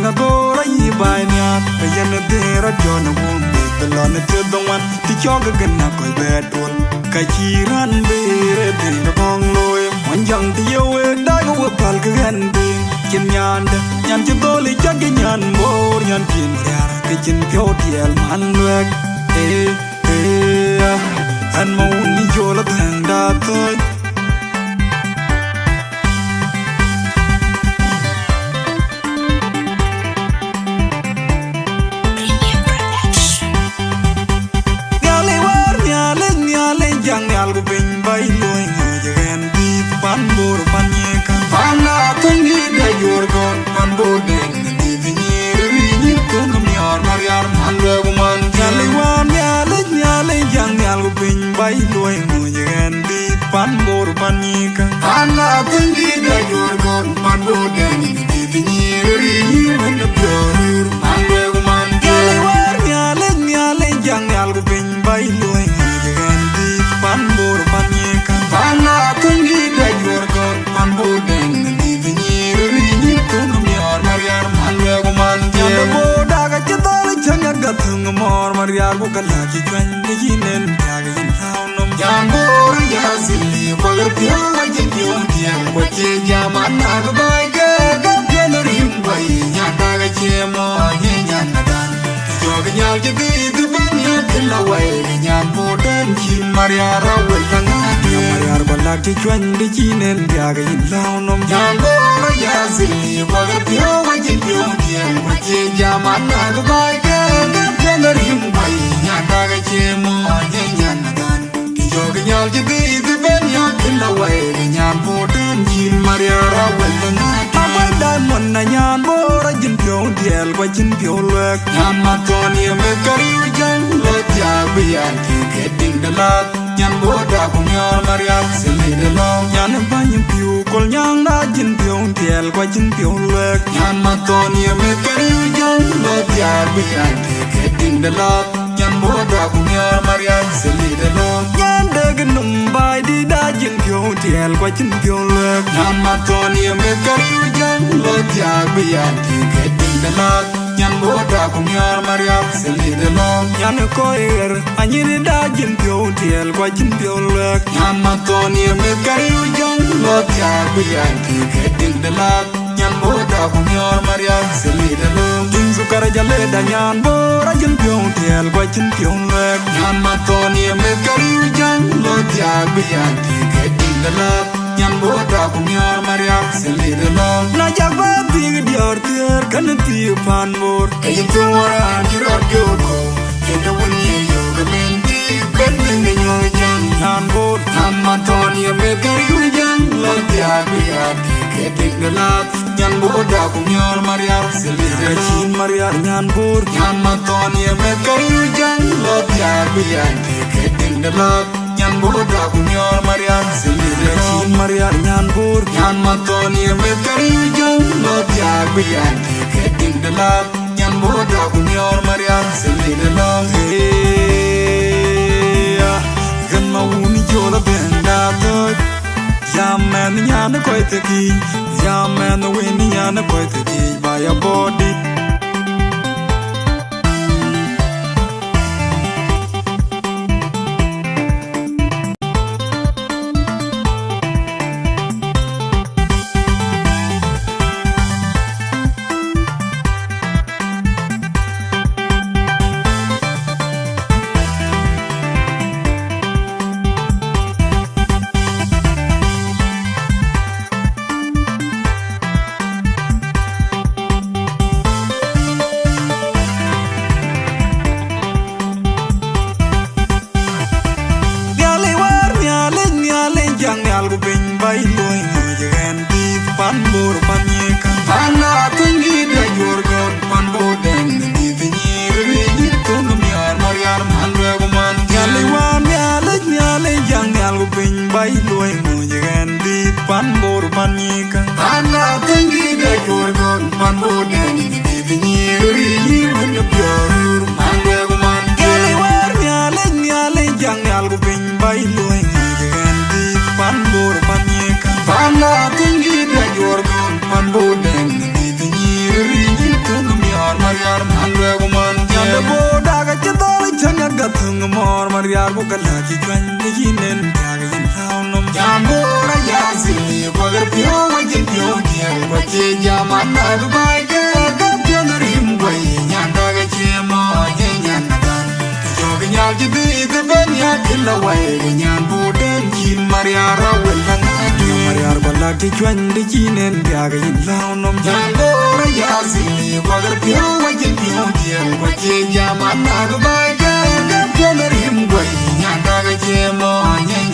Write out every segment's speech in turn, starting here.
na gora yi bai nya bayan de ra jona won the lon to the one ti choga gana ko bedol ka chiran be re de kong loy mon jang ti yo da go pal ka gan be kin nyan chi doli chak nyan mor nyan kin ya ke chin pyo dial man lek an mo ni jola thang da toy algo bem bailoi ngajen di pan bor panyeka pana tangi da yorgon pan bodeng di vinir ri to miar mariar manwe guman jaliwan nyale jang algo bem bailoi ngajen di pan bor panyeka pana tangi da yorgon pan bodeng di vinir ri to manwe guman jaliwan nyale jang algo bem bailoi pan bor panyeka pana tangi da yorgon pan bodeng di vinir ri to miar mariar manwe guman janda boda ga chadal changa gathung mor mariar ko kala chi twan ni jinen jaga yin haunom jambor ya zili koler pyo wajin pyo tiang ko che jaman na ga bai ga rim bai nya da ga che mo ye nya na dan joga nyal je bi du ban ya la wai nya bodan chi mariar wel tanga mariar balak ti chwan di jinen jaga yin haunom jambor ya zili koler pyo wajin pyo tiang ko che jaman na ga bai ga rim bai nya da ga che mo ye nya na dan joga nyal je bi du ban ya la wai nya bodan chi mariar wel tanga dai mon na nyan bora jin pyo diel kwa jin pyo lek nyan ma toni me kari jang le ja bian ki ke ding de la nyan boda ku nyor maria sele de lo nyan ba nyin pyo kol nyang na jin pyo diel kwa jin pyo lek nyan ma toni me kari jang le ja bian ki ke ding de la nyan boda ku nyor maria sele de lo nyan de gnum bai di da jin pyo diel kwa jin pyo lek nyan ma toni me kari lo ja bian ki ke ding de la nyan boda ku nyor maria sele de lo nyan ko er anyini da jin pyo diel kwa jin pyo lek nyan ma toni me kari jang lo ja bian ki ke ding de la nyan boda ku nyor maria sele de lo tin su kar jale da nyan bora jin pyo diel kwa jin pyo lek nyan ma toni me kari jang lo ja bian ki ke ding de la nyan boda ku nyor maria sele de lo na jagba big dior tier kan ti pan bor ay to wara jirot go kendo woni yo gamen ti ben ne nyo jan nyan bor amma toni me kari jan lo dia biya ke tik de la nyan boda ku nyor maria sele de chin maria nyan bor nyan ma toni me kari jan lo dia biya ke tik de la nyan boda ku nyor maria sele de chin maria nyan bor nyan ma toni me kari jan lo dia biya ke tik de la nyan boda ku nyor maria sele de lo gan ma uni jola benda to ya man nyan ko te ki ya man win nyan ko te ki by your body Maria Bukala, Kitwan, the Ginen, Tagayan Hounum, Jambora Yazi, Pagapio, Wajipio, Yaman, Dubai, Rim way, Yandaga Chemo, Yanadan, Jogan Yaji, the Banya, Killaway, Yan Buden, Kin Mariara, Maria Balaki, Juan, the Gin and Gaga in Launum, Jambora Yazi, Pagapio, Wajipio, Yaman, Dubai, Rim way, Yandaga Chemo,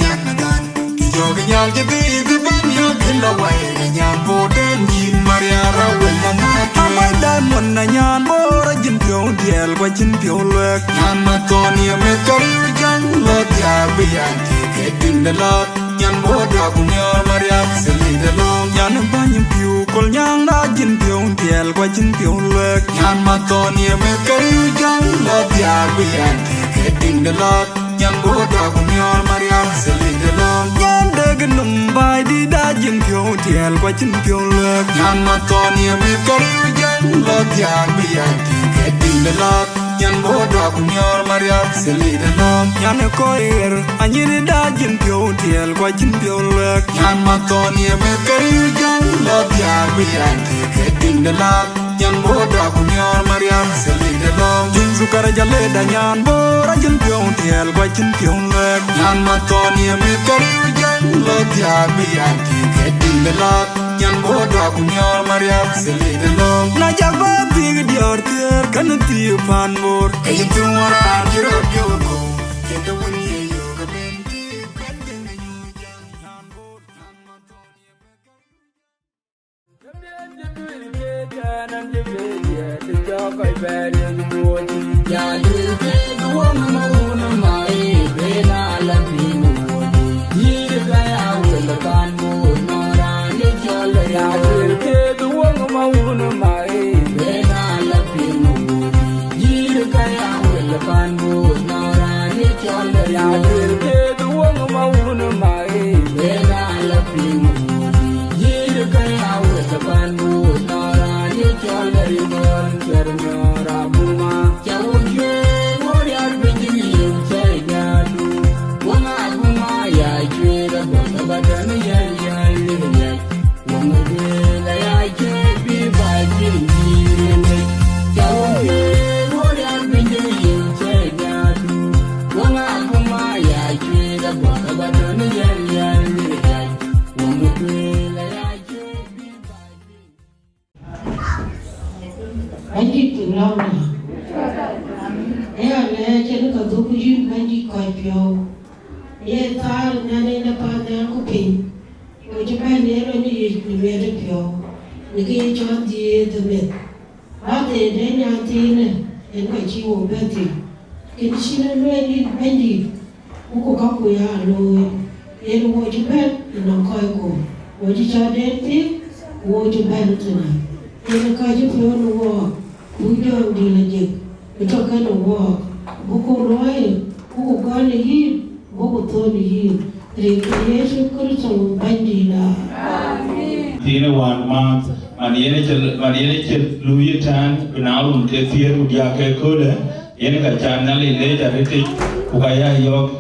Yanadan, Jogan Yaji, the Banya, Killaway, Yan Buden, Kin Mariara, Diamond na nyan bora jin pyo diel kwa jin pyo lek nyan matoni me kariu jang lot ya biyan ke din de lot nyan boda kunyor mariam seli de long nyan banyin pyo kol nyang na jin pyo diel kwa jin pyo lek nyan matoni me kariu jang lot ya biyan ke din de lot nyan boda kunyor mariam seli de long nyan de gnum bai di da jin pyo diel kwa jin pyo lek nyan matoni me kariu Lot yan biyan getting the lot yan boda kunyor mariam seli de long yan koir anyini da jin pyo tiel kwa jin pyo lek yan matoni me kariu jang lot yan biyan getting the lot yan boda kunyor mariam seli de long jin sukara jale da yan bora jin pyo tiel kwa jin pyo lek yan matoni me kariu jang lot yan biyan getting the lot Yan boda kunyor mariam seli de long na jagba big dior tier kan tiu pan mor kayin tumora kiro gyoko kendo woni yo ga benti benten nyu jan han bod han matoni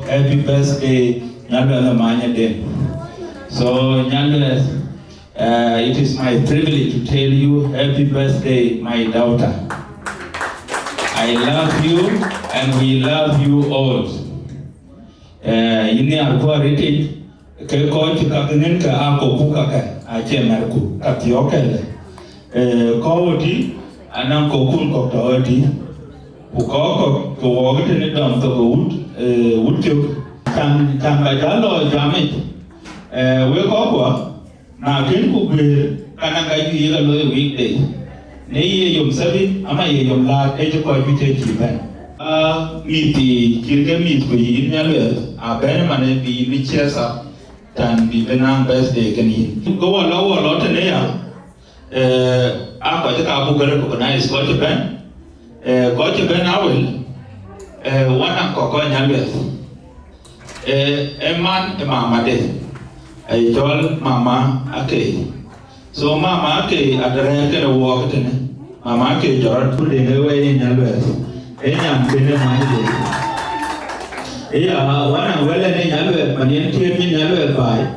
happy birthday, Nyalueth. So, Nyalueth, it is my privilege to tell you happy birthday, my daughter. I love you and we love you all. Ini aku ariti ke kau cakapin ke aku buka ke aje merku katiokel. Kau di anang kau pun kau tahu di buka kau waktu ni dalam tu ujuk cang bajalo jamit. We kau na kinku be kanang kayu ia kalau weekday. Ni ia yom sabi ama ia yom lat ejo kau bite jiban. Miti kirga mit ko yin Nyalueth aben mane bi bichesa tan bi benang birthday kani ko wala tane ya apa ta abu gara ko na is ko ben awel wana ko Nyalueth eman mama de Chol mama Akech. So mama Akech adare ke wo tane mama Akech jor tu de we Nyalueth Enyam kene maide. wana wala ne Nyalueth manien tien ni Nyalueth bai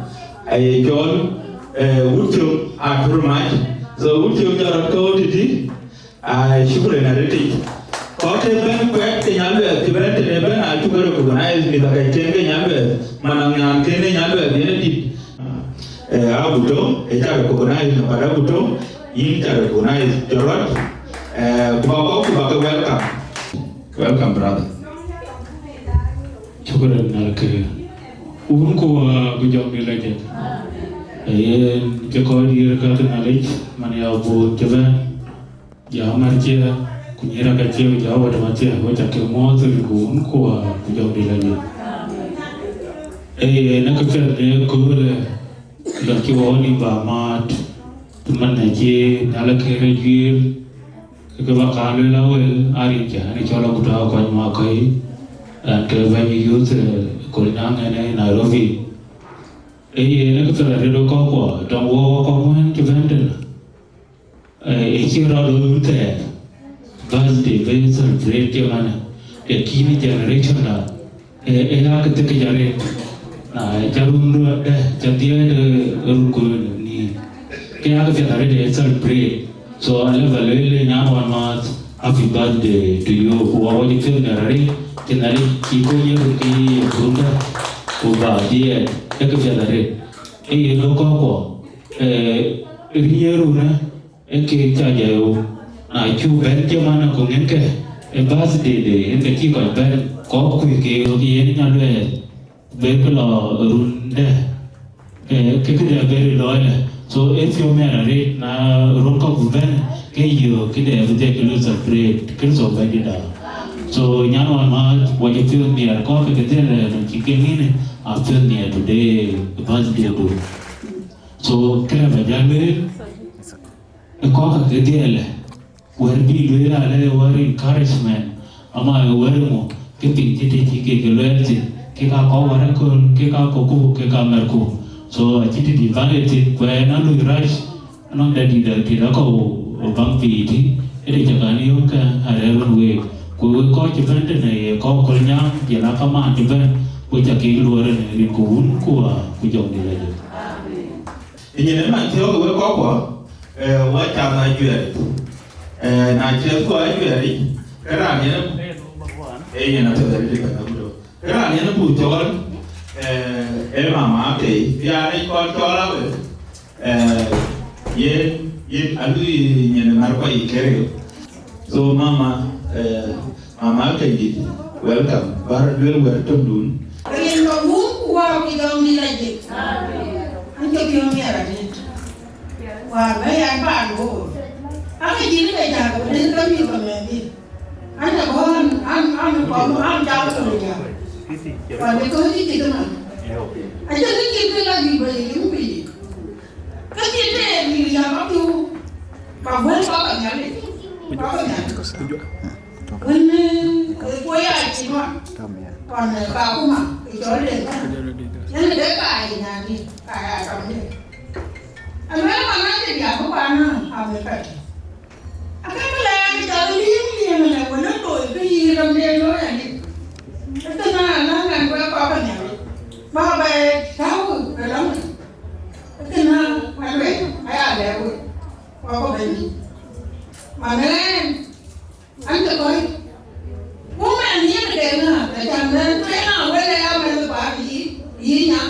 ai Chol Wieu Mach so Wieu jarot ko titi ai shukre na reti ko te ben ko te Nyalueth te ben te ben a tu ko recognize mi da kai tenge Nyalueth manang nyan tene Nyalueth ne ti abuto eta recognize na pada buto in ta recognize jarot ko welcome brother. Syukuran nak unko bujang nilai je. Kekoi dia kata nilai mana ya bu jalan jauh marcia kunyira kecil jauh ada marcia aku cakap mau tu unko bujang nilai je. Nak kerja dia kul laki wani bamat teman aje nalak kerja kebakalan lawel hari je hari Chol kuda kau makai. And when we use Kulinang and Nairobi, a little cocoa, don't walk on to Vendel. A hero there, birthday, very celebrate your manner, a key generation. A architect, Jarun, Jadia, Urukun, ni. Kaya celebrate. So I live a little now 1 month. Happy birthday to you. Who are you feeling? Kenali kiko yeruki bunda uba dia ekefadare loko riyeru na eke chajayo na chu ben jamana ko ngenke birthday de ende ki ko ben ko ku ke yen Nyalueth beklo runde kekede very loyal. So if you marry na ronko ben ke yo kide evde kilo separate kilo badida. So Nyalueth Mach, what you feel near coffee today, you came in, I feel near today, birthday do. So clever January, a coffee today, where be really were encouragement, ama were more, keeping titi loyalty, kika kawarakul, kika koku, kika merku. So I did the vanity when I look rush, not that the Dako bank PET, it is a Ganioka, I don't wait. Cô có chụp hình này có con nhang giờ nó có màn chụp hình cô chặt cái lúa này liền cuốn của dòng này là được. Thì nhìn mà thiếu cái có của quá chạm là chuyện là chưa có chuyện đi cái là như nó nhìn nó thật là đi cả đâu cái là như nó bùi cho em mà thì bia này con cho lắm yên anh đi nhìn nó có ý cái so mama Mama Akech, welcome. Welcome dun. Ayen no mu wa ki dong ni la je. An jo ki mi ara ni. Wa ba ya ba lo. Akech ni le ja ko ni ka mi ko me ni. An ta ko an ko an ja ko ni ja. Wa ni ko ni ti ko na. A jo ni ki ko la bi ba ni mu bi. Ka ti te ni ja ba tu. Ba wa ba ka nya ni. Ba ka nya. When we are children, còn bà cũng mặc cái chó lên đó, nên là cái bài nhà đi, bài trong đây. Anh nói mà nói chuyện nhà của bạn á, học người phải. Anh cái là chó liếm liền là của nó đổi cái gì trong đây nói là đi. Cái nó làm qua có cái nhà đi, ba bè sáu rồi lắm. Cái nó phải về, phải ở đây rồi, có bệnh gì. Mà nên anh cho coi. Bố mẹ nhớ cái nữa, tại chẳng nên thế nào với lại mình bảo gì nhá,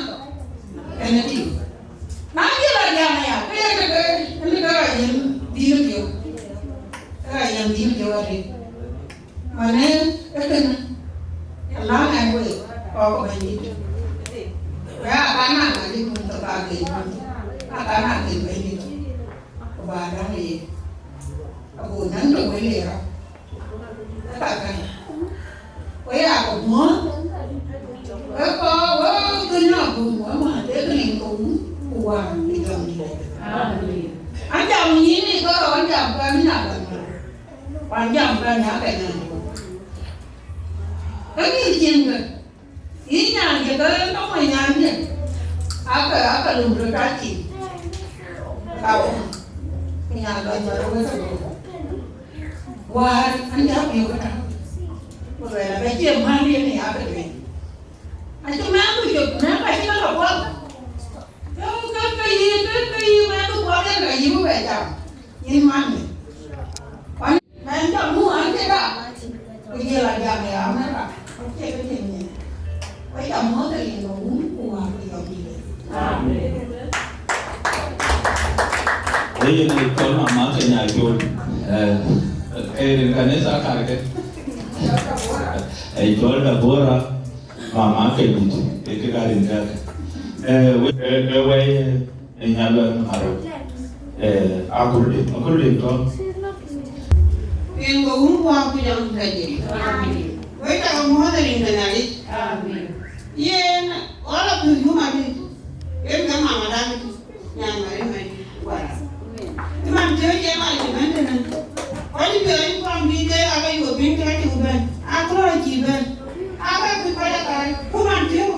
cái này gì, nói như là nhà này à, cái là gì đi nó kiểu, cái là gì đi nó kiểu gì, mà nên cái này, nói này vậy, có cái gì, cái bạn nào mà đi cùng tập ba cái, bạn nào thì vậy đi, bà đang gì, buồn nắng rồi mới liền, cái này. Quay à cũng muốn, quay cái nào cũng muốn mà để cái này cũng buồn đi làm gì đấy. Anh chồng nhìn đi có anh chồng cái nào làm, anh chồng cái nhà cái này. Cái gì chuyện rồi, ý nhà thì cái nó mày nhà gì, cái lùm rồi cái gì, tao cái nhà cái nhà đâu có gì. Qua anh chồng nhiều cái nào. Rồi là cái chuyện mang đi này áp được. anh cho má tôi chụp nó phải cái nó không cái gì mà tôi có cái gì vậy chồng nhưng mà anh cho mua ăn cái đó bây giờ là giờ này ông nói là không chơi cái gì nhỉ mấy chồng mới thì liền uống của thì còn gì đấy là con mà má cái nhà chôn cái này sao cái ai chôn là bố ra mà má cái gì cái đình ra vậy Nyalueth Akol đi con em có uống qua cái dòng này gì với ta có mua thì liền này yeah all of you mà đi em cả mà đang nhà mà em này cái mà chơi chơi mà thì mấy này có những người con đi chơi à cái của bên cái chủ bên à có là gì bên à cái phải là cái không ăn chơi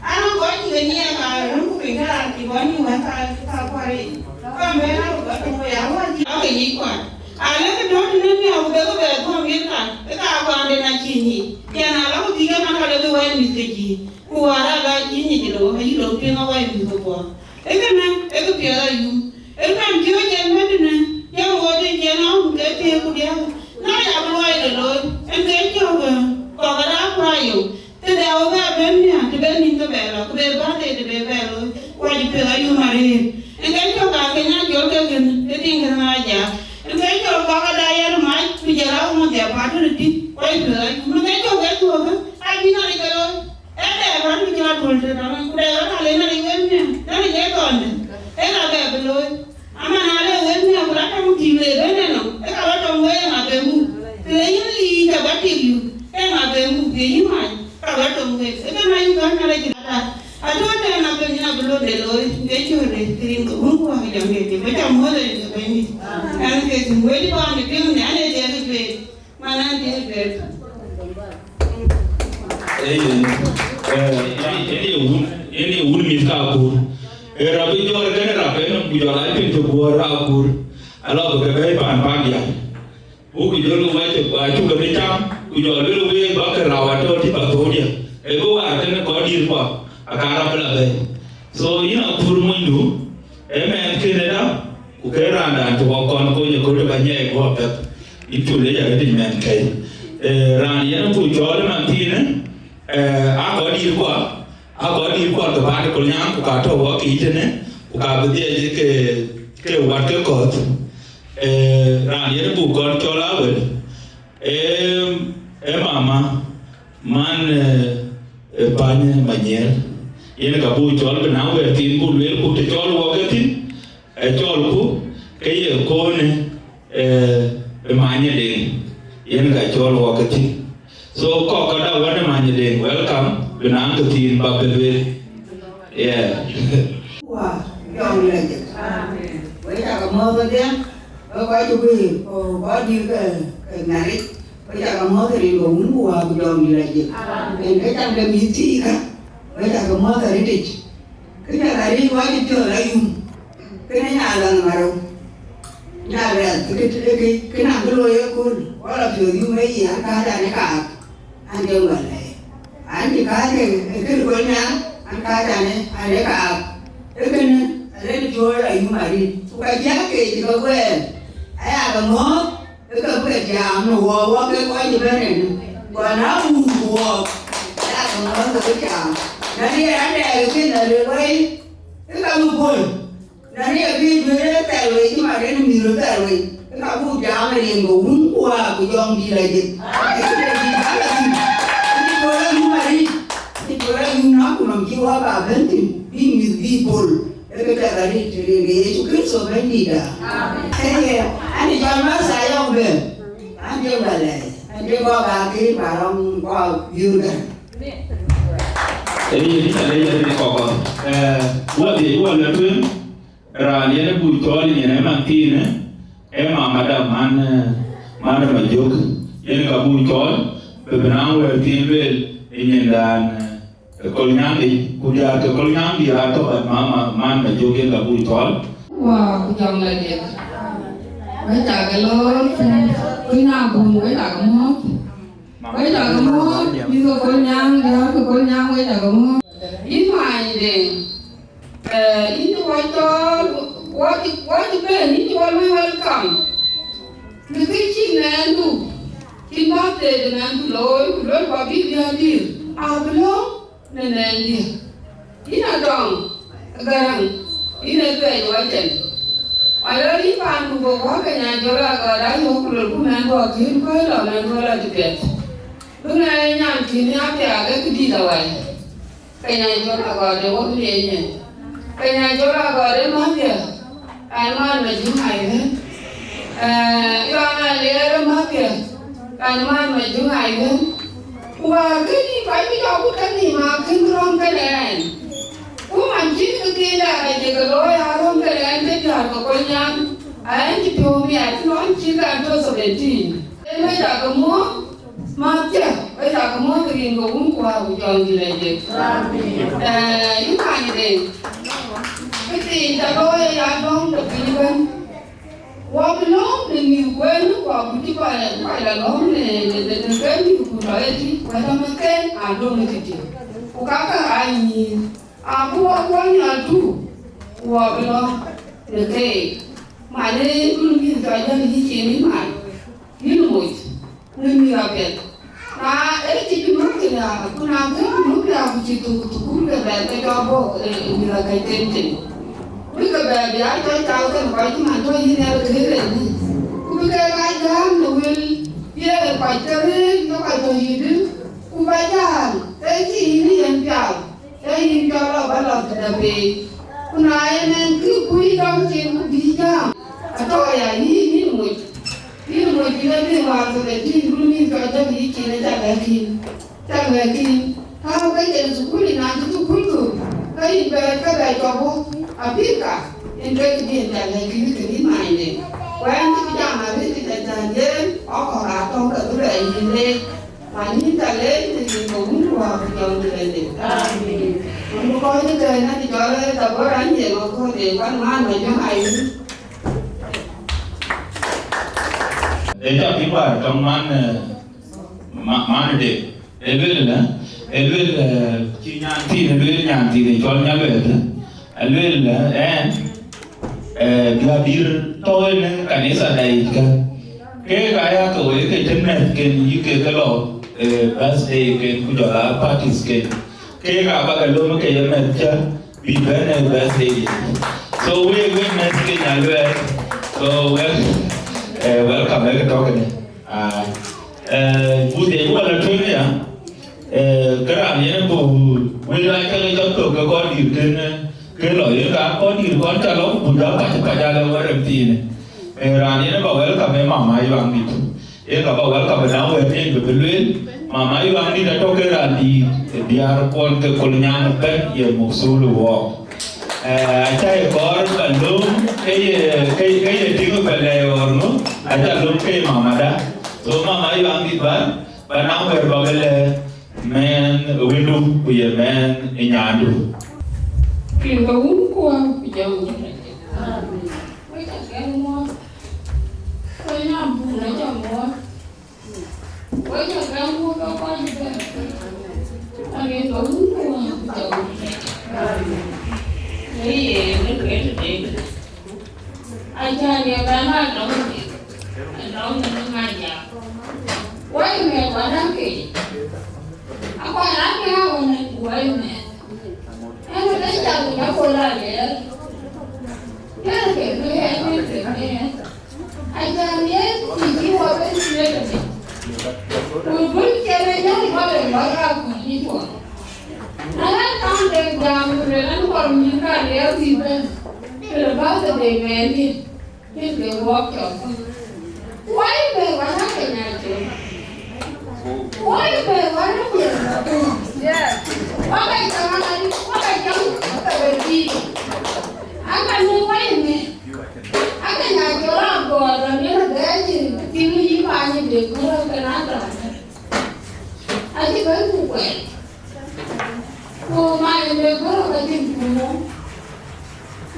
anh không có gì nghe mà nó cũng bị cái là chỉ có như vậy ta qua đi con bé nó có trong cái áo cái gì quả à lấy cái đó thì nó nhiều cái về không biết là cái ta quan đến là chi nhỉ cái nào nó cũng cái mà nó được quay mình cái gì qua ra cái chi nhỉ thì đâu hay đâu cái nó quay mình qua cái này cái cái là you cái làm chưa chân mấy này nhau ngồi đi chơi nó cái kia của dia nó làm quay rồi em cái cho còn cái đó qua you thế đâu cái bên nha thì bên mình cái bè là cái bè bán thì bè rồi quay đi phải you mà đi em cái cho cái nhà chỗ cái tiền cái này giờ em thấy cho Buga Da Angau mai bây giờ đâu mà đẹp quá rồi đi quay về nó thấy cho cái tua cái ai đi nói cái rồi em đẹp quá bây giờ buồn rồi nó đẹp nó lên nó đi quên nha nó đi dễ còn em là đẹp rồi ama nó lên quên nha cũng đã không chịu về đấy nè nó cái nào trong quê mà về mu thì lấy những gì cho bác chịu em mà về mu cái gì mà các bạn trong quê cái này cũng có này à chỗ này là cái nhà bên để rồi cái chỗ này thì cũng qua cái dòng này thì mấy trăm mới là cái này anh cái người đi qua thì cái nhà này để về mà nó đi về ini un mit ka kur rabi jo ke rabi no bu jo la pin to bu ra kur ala ko ke ban ban ya u ki jo lu wa to ba chu ke tam u jo lu we ba ke ra wa to ti ba to dia go wa ke ko dir pa akara bela be so ina kur mo ndu men ke ne da ku ke ra da to kon ko ye ko to ba nye ko pe itu le ya ke men ke ran ye no ku jo le man ti ne a ko dir ko to ba ko nyam ku ka to wa ki ne ku ka be je ke wa ke ko ran ye bu ko to la we mama man banya manyer yen ka bu chol be na we tin bu le ku te chol wo ke tin chol ku ke ye ko ne manya Deng yen ka chol wo ke tin so ko ka da wa ne manya Deng welcome be na ke tin ba be we yeah wow yong le amen với ta có mơ cái tiếng ở quay chu bi có đi cái này bây giờ có mơ thì cũng qua yong le gì nên cái trong cái mỹ thị cả bây giờ có mơ thì đi cái nhà này quá đi chơi lại dùng cái này nhà là mà đâu nhà là cái nào cái lôi á con quá là thừa như mấy gì anh ta ra đấy cả anh kêu là anh thì cái lôi nhá anh ta ra đấy anh đấy cả cái này lấy chơi lại dùng mà đi cái giá kỳ thì có quên ai à có mơ cái quên chạm nó quá cái quay như bên này và nó buồn đã còn mơ cái chạm nó đi ăn đẹp cái là được đấy cái là một buồn nó đi ở kia với cái tài liệu nhưng mà cái nó nhiều tài liệu cái là phụ trợ này liền cũng qua của John đi lại gì cái này gì đó là gì cái cô đó nhưng mà đi cái cô đó nhưng nó cũng làm chi qua bà vẫn thì đi buồn cái tài liệu thì để chụp clip rồi vẫn đi đã thế anh thì cho nó xài không được anh kêu là này anh kêu qua bà kia bà ông qua Wieu đây jadi ini ada kok wa la tun ra ni na bu to ni na man ti ne ma madam man ma jok yen ka bu to be na wa ti be ni dan ko nyang di ku ja ko nyang di ra to man ma jok yen ka bu to wow dòng lại đẹp với cả cái lối cái nào buồn với cả cái mốt Bây giờ có mua, đi có con nhang, đi có con nhang bây giờ có mua. Ít mai đi, ít qua cho, qua bên, ít qua mới welcome. Người cái chuyện này đủ, chuyện bao tiền này đủ lối qua biết đi, bên đó nên đi, ít là tròn, gần, ít là về ngoài chân. Ada di pan buku gua kena jual agak yo kulur kuman gua kiri gua lah man gua lah jepit. Bunga nyam kini apa agak kedi lawai. Kena jual agak ada gua belinya. Kena jual agak ada mafia. Alman maju hai kan. Yang liar mafia. Alman maju hai kan. Wah kini kami jauh kan ni makin kurang keren. Manchik ke lah, jadi kalau orang kalian tidak pokoknya, ayah di bumi itu manchik itu seperti. Tapi dah kamu macam, dah kamu begini kamu kuah hujan gilai. Ini mana deh? Kita kalau yang dong terpilih, wabelong dengan gua ni wabuti pada long ni, dengan ni kuda itu, pada makan adong itu. Ukaka ini. Aku awalnya tu, wabila, dekai, mana belum bisa jadi di sini mana, ini muat, ini rapet. Nah, cipu mungkin aku nanti mungkin aku cipu tu berbeza jauh, bila kaitkan. Bila berbeza tahu kan, kalau mana ini ada keren. Bila kaitkan, nubil, dia kaitkan, no kaitkan hidup, kubajan, ini yang jauh. Ini kalau balap tapi, punai nanti kui dong cium bisa. Atau ya ini muat kita ni masuk lagi belum ni kerja di Cina tak lagi. Kalau kita sekolah nanti tu kudu, kalau mereka dah coba, apika, entah dia tak lagi ni main ni. When kita mari kita jangan, aku ratong ke tu ini. Pani talen di bawah gua yang terlentang. Kalau kau ni kena dijual, tak berani je kau dewan mana macam air. Eja pipa trong mana dek, elwel ci nyanti di jual Nyalueth, elwel dia bir toy neng kanisa dai kan, ke kaya kau ke jenis ken ike kalau birthday ke kujola parties ke apa kalau ke yemen je bibane birthday. So we met ke Nyalueth, so welcome ke token. Bude wala tunya ya. Kerana ni bu wilayah ke jatuh ke kau di ke loy ka kau di kau calon budak kaca lawan ni. Rani ni welcome mama yang itu. Kalau welcome Nyalueth ni berbelul. Mama Iwan ni dah tahu kerana di biar pun ke kolonial kan ia musuh luar. Acai kor bandung kaya tinggal pelai orang tu, acai lum kaya mama dah. So mama Iwan ni banang berbagel men windu punya men inyandu. Kita kuah jauh lagi. Kita semua, kita bukan semua. Bây giờ ra mua đâu có gì hết. Anh ấy đúng không? Cái gì nó kể cho chị. Anh cha nhà bạn nói đúng gì? Anh nói nó ngay dạ. Quay mẹ quả đáng kỳ. Anh quay lát cái hao này quay mẹ. Em nói đến chồng nó cô la vậy đó. Cái là kiểu nó hết cái chuyện này. Anh cha nhé chỉ qua bên kia rồi. Tôi vẫn chơi với nhau mà để nói ra cũng như vậy. Anh đang để làm rồi anh còn những cái đeo gì bên, rồi bao giờ để về đi, cái work job. Quay về quán hát cái nhà trường, quay về quán hát tiền là tôi. Quán cái thằng này, quán cái chồng, cái về gì? Anh ăn như quay nè, anh cái nhà trường làm đồ rồi nếu là cái gì, cái gì mà như vậy cũng là cái nào rồi. Anh chỉ có một quẹt. Cô mai lên có là cái gì cũng muốn.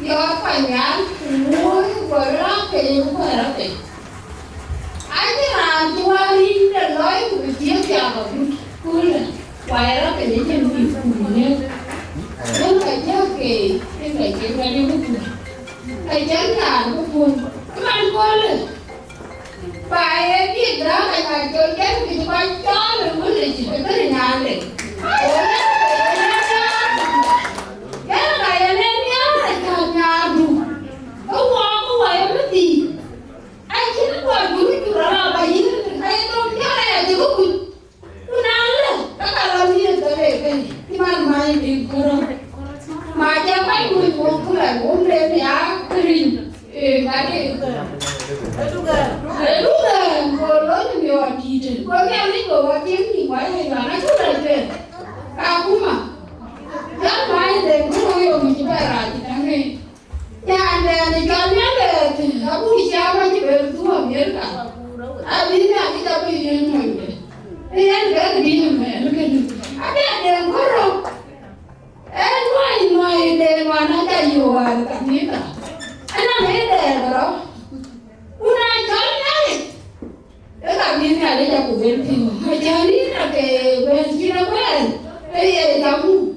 Do phải nhắn muốn với nó thì cũng phải nó thì. Anh chỉ làm cho đi để nói một cái chiếc giờ cái gì coi chó rồi mới lại chỉ tới nhà này cái này anh em nhớ là cả nhà đủ có quay cái gì anh chỉ nó quay vui ra là bài gì anh không nhớ này chỉ có vui nó nào đấy các bạn làm gì đấy cái mà đi કરો mà cha mấy người cũng cứ lại muốn lên thì cái gì cái đúng rồi cô nói cho nhiều anh chị chứ cô nghe mấy người qua tiếng gì quái hay là nói chút là chuyện cũng mà dám mai để cũng không hiểu mình chỉ phải là chị đang nghe nhà anh thì cho nhớ là họ cũng đi xa mà chỉ về cũng không nhớ cả đi nhà đi đâu đi mình đi anh cái đi mẹ nó cái anh đừng có rồi anh nói để mà nó cho nhiều à cả biết à anh nói để rồi una chole ela viene a ella con el tío ayarina que ven si no ven ella jamu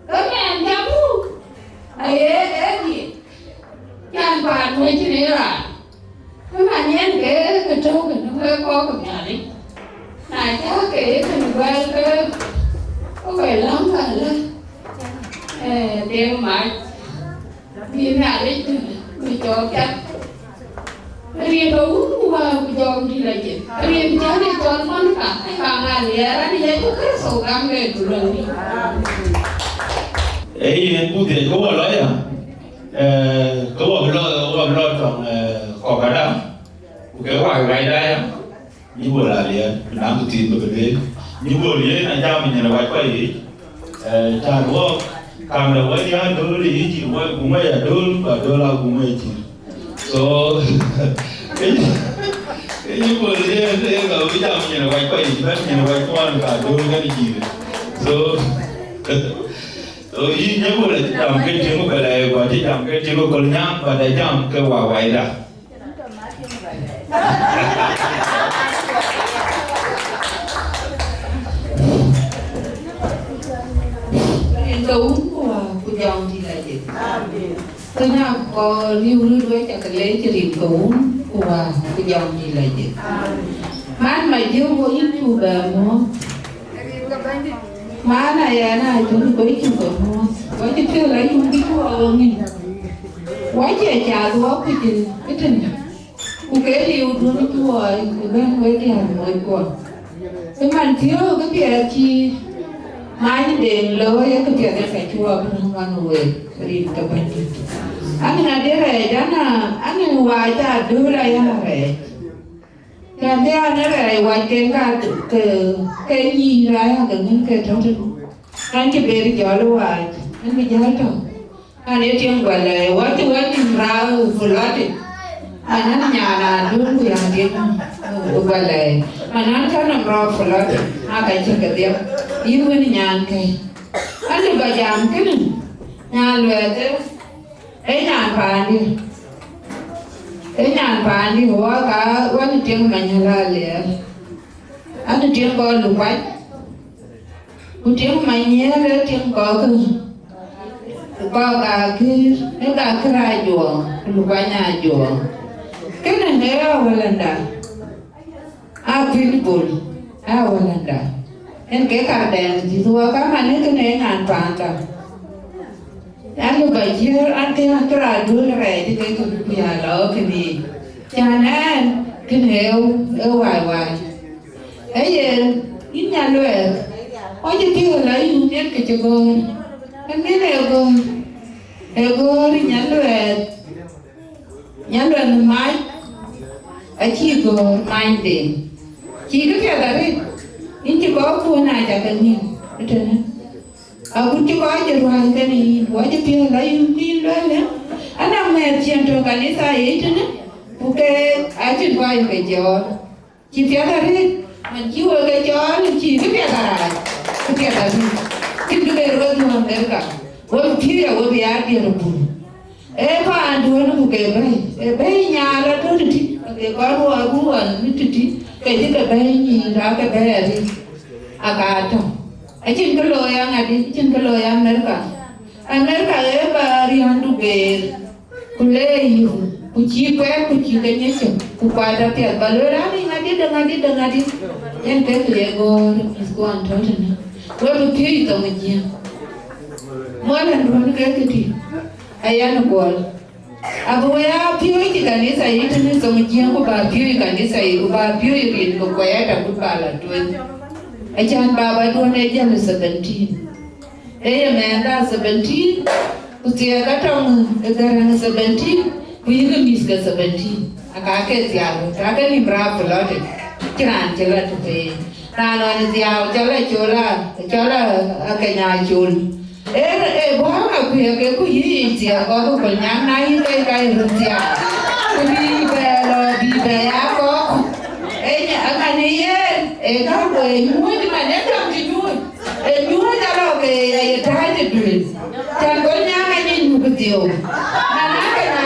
kami jamu aye yan ba thôi chứ này là cái mà nhén cái trâu cái nó có cái nhà đấy này cái mình quen cái có vẻ lắm cả lên đeo mà đi nhà đấy mình cho chắc riêng đâu qua dòng đi lại chứ riêng cháu đi con con cả hai bà là lẽ đi lấy cái sổ cam về tụi mình đi ấy cụ thể có bao lâu có bao lâu trong có cả năm cái hoài hoài đây như vừa là lẽ làm tụi tin được cái như vừa lẽ là cha mình là hoài quay gì cha đúng không càng là quay nhá đôi đi chỉ quay cũng mấy là đôi là cũng mấy chỉ so cái như vừa lẽ cái bây giờ mình là quay quay gì đó mình là quay quan cả đôi cái gì so rồi nhớ vừa là làm cái chuyện của cái này và chỉ làm cái chuyện của con nhá và để làm cái hoài hoài ra đúng của dòng thì là gì tôi nào có lưu đuôi cho cái lấy cho điểm đúng của dòng thì là gì mát mà chưa có ít chùa bờ mua má này chúng có ít chùa bờ mua có chứ chưa lấy chúng biết chùa nghìn quá trời trà đó cái trình của cái liều nó chùa bên với cái hàng mới của cái màn thiếu cái việc chi mai đến lâu ya cái việc phải chùa bên ngon người đi tập bên đi anh là để rồi đó là anh hoài ta đưa ra ya rồi làm thế anh rồi hoài cái gì ra cái những cái trong anh chỉ về cho lo hoài anh bị giải đâu anh ấy tiếng gọi là what ra fulati anh nhà là đưa người hàng tiền gọi là anh cái nó ra fulati cái chuyện cái điều yêu cái nhà cái anh đi vào jam cái này Nyalueth ấy nhàn phản đi hóa cả quan tiếng mà nhà là anh tiếng có lục bách tiếng mà nhớ là tiếng có cả cái ra chùa lục bách nhà chùa cái này nghe Valentine Aduldul Valentine em cái cả đèn thì thua các bạn ấy cái này ngàn phản cả anh bây giờ anh cái ra đưa ra thì cái bây giờ lỡ cái gì cha nên cái hiệu ở hoài ấy giờ ít Nyalueth ôi chứ chưa lấy dùng nhất cái cho con anh biết Agaar đi Nyalueth mai ở chỉ có mai tiền chỉ có cái đấy nhưng chỉ có cô này chả cần nhiều hết trơn cũng chỉ có cho hoài cái này hoài cho kia lấy dùng tiền đó nữa anh làm mẹ chuyện trong cái này sai ấy chứ nữa ok ai chuyện hoài cái chó chỉ phía ta đấy mình chỉ hoài cái chó mình chỉ cái phía ta gì cái này rồi thì mình đem cả hoài phía hoài phía đi rồi ba anh đuổi nó cái bé nhà là tôi đi cái con hoài cũng hoài đi cái cái bé nhìn ra cái bé đi Atem Achin cái lôi anh đi trên cái lôi America ấy bà đi ăn đủ bề cô lấy yêu cô chỉ quen cô chỉ cái nhớ chừng cô quay ra tiền bà lôi ra đi ngay đi dengadi yan ke lego is go on totana we be to mjia mwana ndo ke kiti ayana bol abo ya pio kanisa yetu ni so mjia ko ba pio kanisa yi ba pio yi ko ya ta ku bala to achan baba do ne jam 17 menda 17 kutia katong garang 17 kuyiga miska 17 akake tiago taka ni bravo lote kiran chela tupe nano ni tiago chola akanya chul bohanga kuya ke ku yi tiago ko nyang na yi kai rutia bi be ya ko nya akani ye ka ko mu ni ma ne tam ti ju ju da lo ke ya ta ti dul tan ko nyang ni mu ko tio na ka na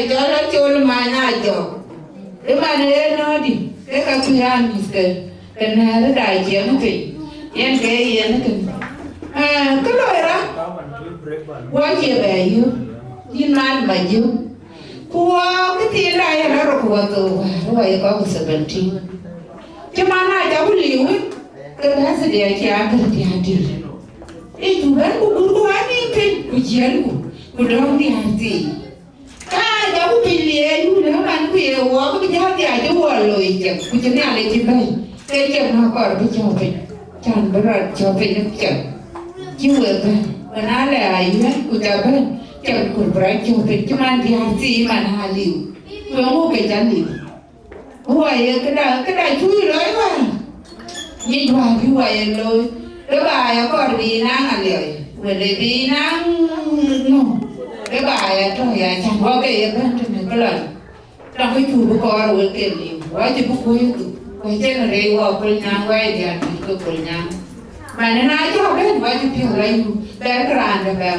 chola chol manya jo emane nodi e ka kuyani ke kenare da jem ke yen ke kalora wa che be yu yin man ma yu ko ke ti da ya ro ko to wa ya ko 17 ke mana ja buliwe ke ba se dia ke akar ti hadir e tu ban ku guru ani ke ku jian ku dong di hati ja ku pilie yu na man ku ye wo ku ja dia ju wo lo i ke ku je ne ale ti bai ke je na ko ru jo pe chan bra jo pe ne ke ji we ba na le ai ne ku ja ba ke ku bra jo pe ki man di hati man ha liu ku mo ke jan liu wo ye ke da chu lo ba ni wa bi wa ye lo le ba ya ko ri na nga le we le bi na no cái bài thôi à chẳng có cái bên trên này cái lần trong cái chùa của con rồi cái gì quá chỉ bút quay trên là đây qua quay nhang quay thì anh cứ quay nhang mà nó nói cho đấy quá chỉ phiền lấy bé cái ràn rồi bé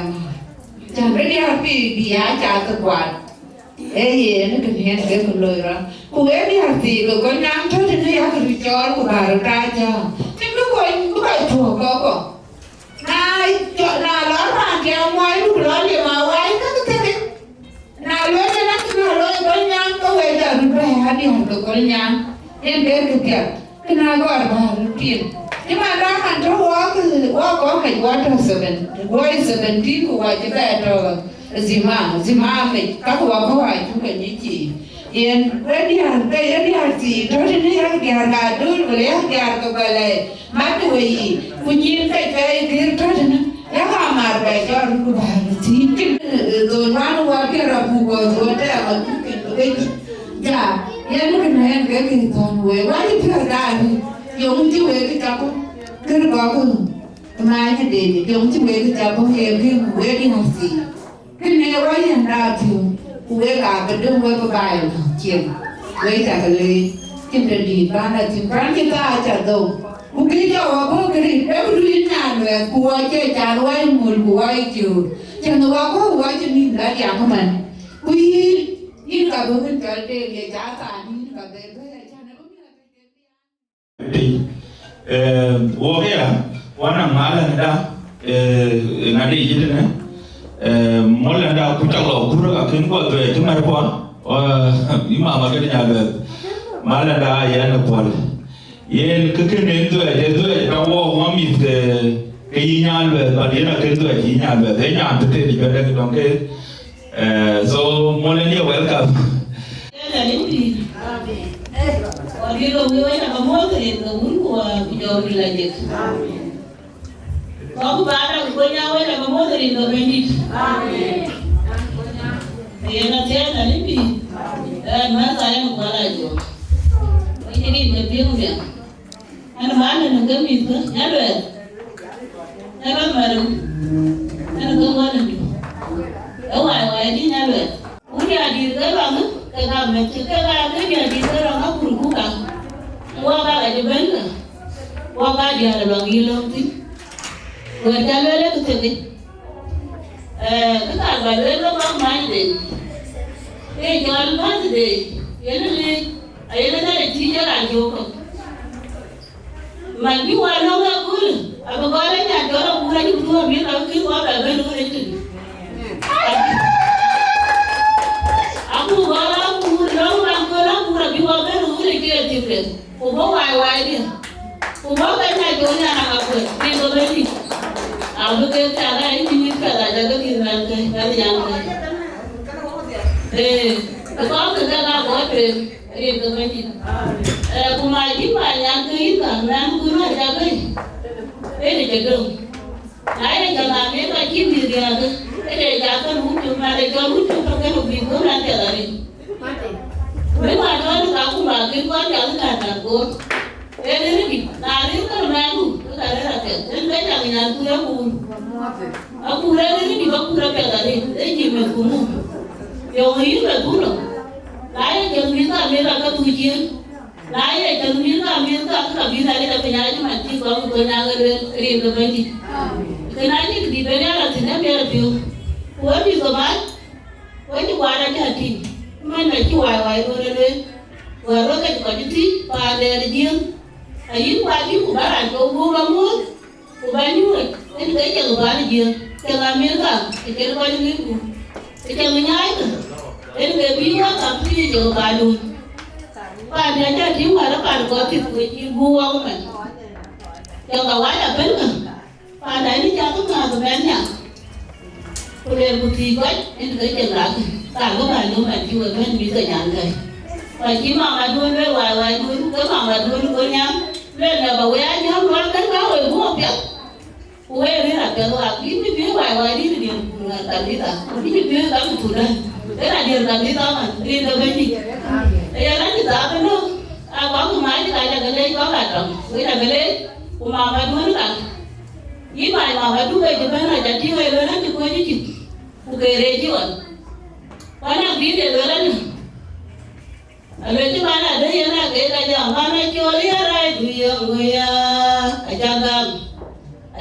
chẳng biết đi học bị á trả tự quản ấy gì nó cần hiện cái phần lời đó cô ấy đi học thì rồi có nhang thôi thì nó học thì cho của bà rồi ra cho nhưng lúc quay chùa có này chọn là nó làm kéo ngoài lúc đó liền mà quay các cái nào lối cái nắp nào lối con nhang có về giờ nó về đi học được con nhang em biết được cái nào gọi là tiền nhưng mà đang ăn cho quá có cái quá trời seben quay seben tí của quay cái bè rồi gì mà mình các quá có ai cũng cái như chị yên đi hàng gì đó thì nó hàng gà gà đuôi và lấy gà cái bài này mắt tuổi nhìn cái đó thì nó ya mà bài cho nó bài thì rồi nó qua cái là phù hợp rồi đấy mà cái dạ ya nó cái này cái thằng huế quá thì phải ra dùng chứ huế cái cháu cái nó có cái mai cái gì dùng chứ huế cái cháu cái huế đi học gì cái này quá hiện ra thì huế là cái đường huế cái bài chuyện huế trả cái lời trên đời đi ban là chuyện ban chúng ta trả đâu cũng cái cho bố cái gì em đuôi nhà rồi cua chơi trả loay mùi cua chiều chẳng nó có cua cho nên là dạng của mình quý in cả bố cái cái để trả tài in cả để cho nó đi wo ya wana mala da ngadi yidin mola da ku talo ku ra kin ko to e mai ko ima ma ga nya ga mala da ya na ko yen ke ne do e da wo wa mi ke nya le ba de na ke do e nya le de nya te di ga de donc so mola ni welcome Adhiok Wieu na kamoto ni Mungu wa kujauri la Yesu. Kwa baada kukonya wewe na kamoto ni ndobendit. Amen. Yena tena lipi? Mwanza ya mkwala jo. Wengine ni mbinguni. Ana maana na ngami ko Nyalueth. Ana maru. Ana ngwana ndio. Ewa di Nyalueth. Uni adi gabangu ka me ka ga ni adi gabangu kuruka. Waga la jibenda waga dia la ngilomti wenda lele kutege ka ga lele ba mande e jol mande yele ayele na tija la joko Mandi wano nga kule. Ako gora nya dora kura ni buwa mi ka ki wa ba ba no ni. Aku gora kura bi wa ba no ni ke tipe. Ko bo wa ni. Ko bo ka nya dora na ka ko. Ni go ba ni. Aku ke ta ga ni ka da ga ni na ka yang ka. Ko ka ga ko te ni go ba ni. Kumaji banyak kita, nan guna jaga. Ini jaga. Ayah jangan ambil lagi dia tu. Ini jaga lucu, mereka lucu pakai lebih kurang nanti lagi. Memang ada aku makin kuat jangan kata aku. Ini ni, nanti kalau aku, tu tak ada rasa. Dan banyak yang aku yang aku lagi ni baku rapi lagi. Ini mekumu. Yang ini mekumu. Ayah jangan kita ambil agak tujuan. Naya jangan minta kita bisa kita penyanyi mati kalau penyanyi rindu banci. Kenapa di penyanyi tidak berarti? Wajib kemat, wajib waran hati. Mana ciwai boleh, waran kita kajiti pada rejim. Ayu wajib kubaran kau kamu, kubanyuat. Ini kerja kubaran dia. Jangan minta, kerja kubaran itu. Kerja menyanyi. Ini kebiwa tapi juga balu. Pada jadi mana pada kotif ibu awak kan, yang kawan apa kan? Pada ini jatuh nggak sebenarnya. Kuliah putih kan, ini kerja lagi. Kalau baru juga kan bisa nyangkai. Pagi mama dulu wawai dulu, ke mama dulu punya. Lalu bawa aja orang kan bawa ibu apa? Kue ni nak keluar, ini dia wawai ini dia tak bisa. Ini dia tak sudah. Dia dia tak bisa kan? Dia tak bisa. Ya nanti tak benar. Aku mai kita gelai kau kata, kita gelai, umama dulu kan. Ini mama dulu je mana jadi orang nanti kau jadi, bukan jual. Mana dia orang ni? Lalu mana ada yang nak kerja mana jual ya rai dia,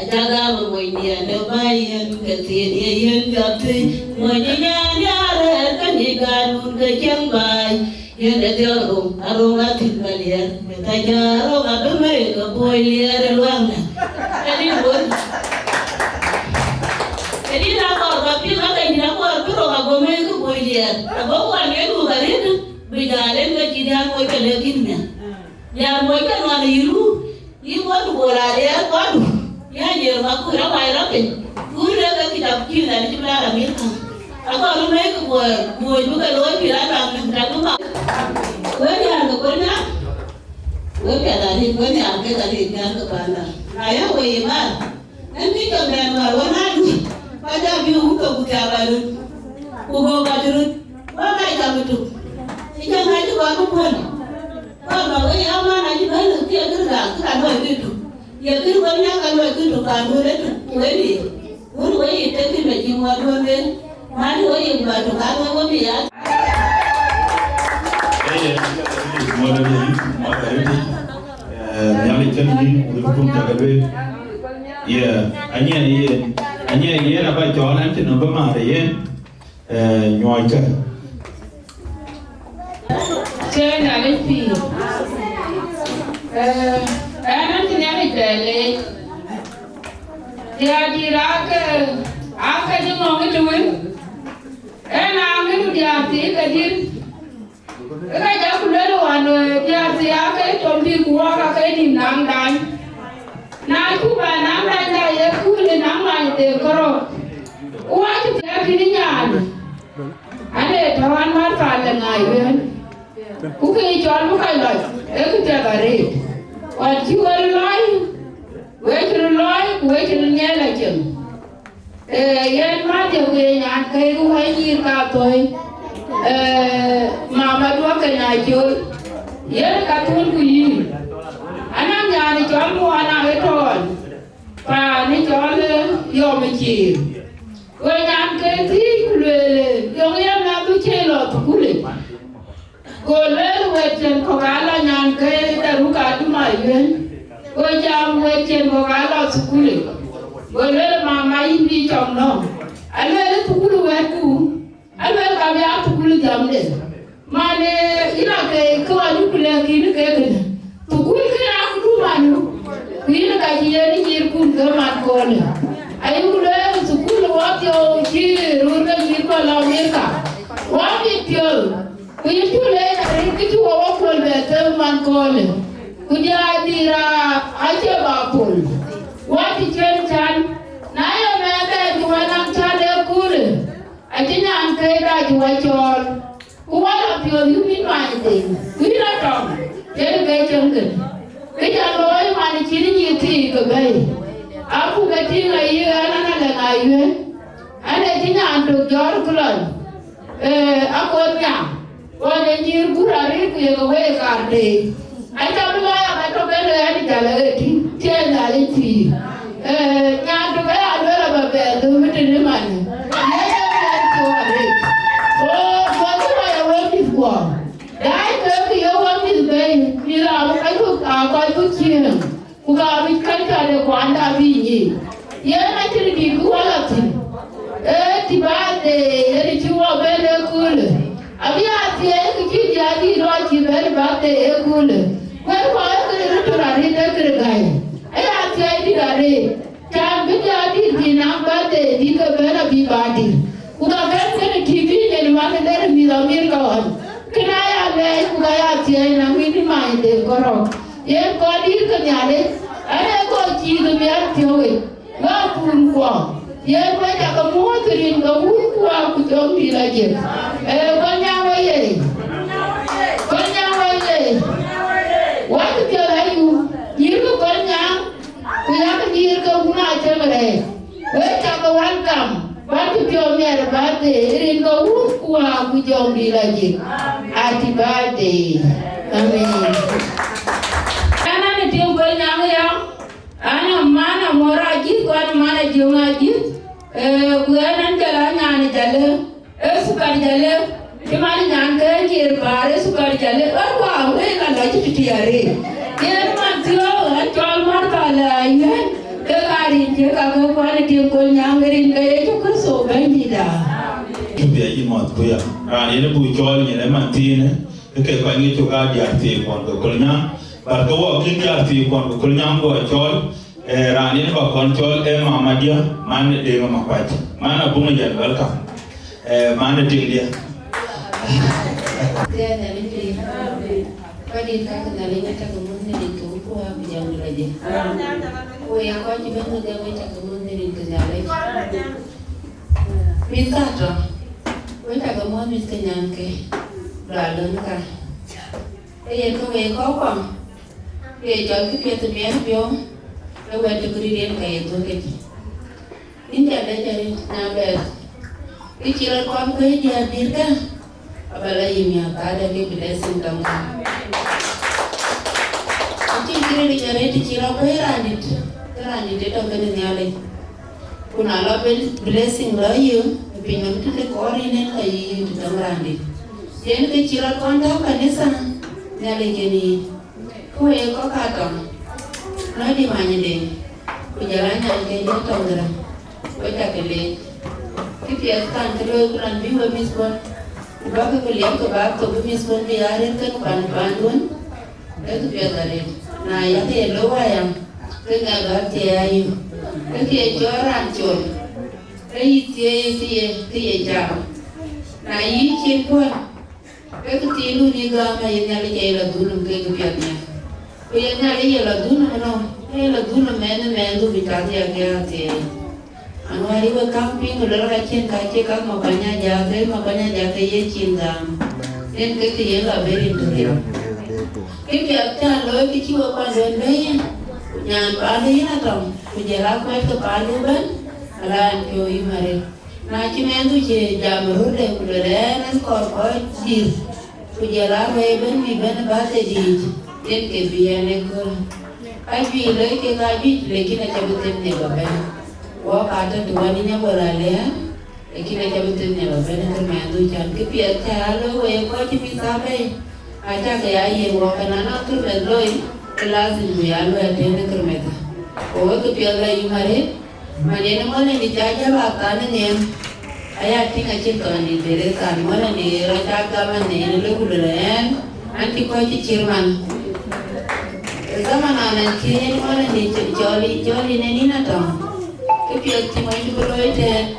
ajaga mempunyai nebayan ketiadaan yang jatuh, mempunyai ada kan ikan kecil bay. Yang ada arung atin kalian, bertanya arung apa mereka boleh lihat luangnya. Jadi nakor tapi nak ini nakor pero aku mereka boleh lihat. Aku kan yang luar itu berjalan ke jiran mereka leginnya. Yang mereka mana ilu, ibu tu bola dia kau, yang jelas aku ramai ramai. Kuda kita kira ni cuma ramai. Aku arung mereka boleh juga luar biasa ramai ramai. Wani anga kona, wani adani wani anga tadi anga kepala. Ayah wani mar, nanti kalian marwana tu, pada biu untuk buka baru, buka baru, bagai kamu tu. Jangan itu kamu pun, kalau wani aman aja baru dia kerja, kalau itu, ya kerja banyak kalau itu kamu itu, wani tapi macam mana wani, mana wani baru kamu wani ya. Nyali candi untuk jaga ya, hanya apa jalan nanti nampak mana ya, nyuaca. Saya nyali pi, nanti nyali beli. Dia dirak, angkat je mau ngejual, angkat dia kadir. Kerja kuliah wan dia siapa tombi kuah kayak di nangdan, naku nangdan dia kuliah nangdan itu kerot, kuah itu dia kirinya, ada kawan marah dengan ibu, kukai jual bukan lagi, aku dia beri, jual lagi, jual nyala yang macam yang kayak kuah ini katoi. Mama dua kena jual, ya katun kuyi. Anak nyari jual mu anak beton, pa ni jual yo meci. Kau nyam kerti kulele, yo yang nak tu celok tu kule. Kau lelu wetchen kau kalah nyam kerti teruka tu mayen. Kau jam wetchen kau kalah sekule. Kau lelu mama ini jomno, alelu tu kule wetku. Alwel kami aku kulit jamde, mana ina ke kawan kulit kini ke kena, tu kulit kena aku tu mana, Kuina ka jiyani jir kun gaman kone. Ayu le sukul wati o jir urga jir ko la Amerika. Wati piol. Kuya tule na rikitu wa wakol bete man kone. Kuya dira aje bapol. Wati chen chan. Na yo mebe juwanang chade kule. Ajinya ankai da juwa Chol. Kuwala piol yumi nwande. Kuya tom. Jere gaichengke. Kaya loy mani chini nyiti kagai. Aku gati ngai ana na ngai. Ana jinya antuk jor kulon. Akol nya. Wane nyir burari ku yego we karde. Aita bula ka to bele ani jala ti. Tienda ti. Nya to be adora ba be do mitene mani. Nya to ari. Oh, what I want is war. Dai ko yo want is be. Mira Akoi Gieu. Kuga mikanta de kwanda binyi. Yana tiri ku wala ti. Tibade eri chuwa bele kule. Abia ti e ki dia di ro chi bele bate e kule. Wer ko e ru turari de kregai. Aya ti e di dare. Cha bi dia di na bate di ka bele bi badi. Kuga bele TV ne ma ke der mi do mir ko. Kinaya le kuga ya ti e na mi ni mai de koro. Ye ko dir ka nyale. Ana ko chi do mi ar ti hoye. Ga pun ko. Ye ko ja ka mo tirin ga wu ko ku jom bi la je. Ko nya wa ye. Ko nya wa ye. Wa ku ke la yu. Yir ko nya. Ku ya ka yir ka una che mere. We ta ka welcome. Wa ku jom mi ar ba de rin ga wu ko ku jom bi la je. Ati ba de. Amen. Ana ne tim ko nya ya. Ana mana mora ji ko mana jonga ji. Buanan jala nyani jale, sukar jale, cuma nyan ke jir bare sukar jale, wah, mereka lagi cutiare. Dia macam Chol martala ini, kekarin je kakak puan dia kau nyangerin kaya cukup sobat tidak. Biar imat kuya, ini bu Chol ni lemak tiene, kekau ini juga diarti puan kekulnya, berkawa kini diarti puan kekulnya bu Chol. Rani ba kon Chol mama dia man de ma Makuach mana bunga jan welcome mana dia na ni padi ka na le ta ko mun ni ko ko ha bi jan la je ko ya ko ji ben de we ta ko mun ni ko ja le mi ka to we ta ko mun mi ka nyan ke ra lon ka ye ko we ko ko ye jo ki pe to bien bio le wa to kri den kay to ke inja da jari na be ikira ko ko dia dirka abala yimya ka da be blessing dang ati kire ni jare ti kira ko rani de to ke ni ale kuna la be blessing la yu pinam ti ko ri ne kai ti dang rani yen ke kira ko nda kanisa ni ale ke ni ko e ko ka to nói đi mà như thế, bây giờ anh nhận cái nhớ trồng rồi, với cả cái lệ, cái việc tan cái đôi cái lần Wieu Miss Bon, bác cái liếm của bác của Miss Bon đi ra đến cái bàn luôn, cái việc là đấy, này giá thì lâu vậy cái ngày bác chị ai, cái kia cho ran chuột, cái gì chào, này ý trên quan, cái tiền luôn đi ra mà nhà lấy chạy là đủ luôn cái việc này. Bây giờ nhà đi là đủ men tu bicara dia ke anu hari we camping udah ra chen ka che ka makanya jaga ye cinta den ke ye la beri tu ya ke dia ta lo ke chi wa pa den be nyan pa de na tom ku je ra ko ke pa lu ban ran yo i mare na chi men tu che jam ru de ku de na ko ji ku je ra we ben mi ben ba te di den ke bi ane ko Ayual le ke ayual lekin aja betul ni bapak. Wah kata dua ni nya beralih, lekin aja betul ni bapak. Nanti mendu jangan kepiat kalau weh kau cipin sampai aja kayak ayam wah kenana tu mendoi kelas ni ayual ada ni kermeta. Wah kepiat lagi mari, mari ni mana ni jaga bahkan ni ayat tinggal cinta ni beresan mana ni raja agama ni lu kuliah, nanti kau cicirman. zaman anak kini mana ni joli ni nata kepiak ti mai tu loite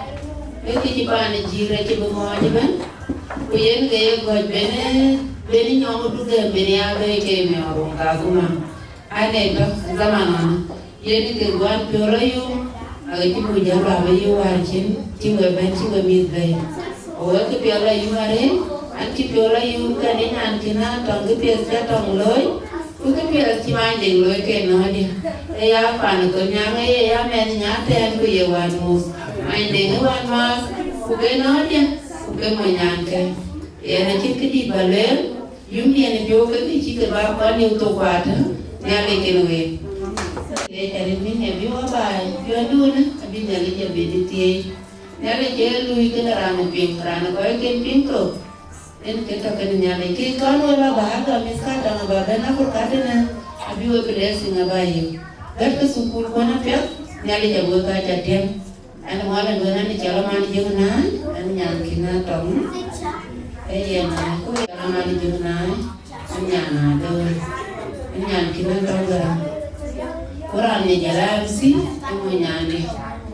eki ti pan jira ti bungo aja ban kuyen gaya goj beni nyong tu ge beni abe ke me orang kaguma ane ba zaman ana yeni ke gwan piora yu aga ti puja ba ba yu warchin ti we ben ti we mi gai o ke piora yu mare an ti piora yu ka ni nan kina tong ke pias tong loi cái việc chỉ mang đến lối kề nói đi, đây là phản ứng nhà ngay là men nhà tên của yêu quan mù, anh đến cái quan mà, cái nói đi, cái mà nhàn cái, là chỉ cái đi vào lên, dùng tiền để biểu cái chỉ cái bao con nhiều tổ quạt đó, nhà lấy cái người, để cho nên mình hiểu biểu bài, biểu đuôi nữa, bây giờ lấy cho biết đi, nhà lấy chơi lui cái là làm pin, làm có cái pin cơ. En kita kena nyali ke kalau la bahagia misal dengan badan aku kadang abi we blessing abayu ber ke sukul kona pia nyali jago ka jadiam an wala ngana ni chala mani jengna an nyal kina tong na ko chala mani jengna an nyana do an nyal kina tong ga Quran ni jala si mo nyani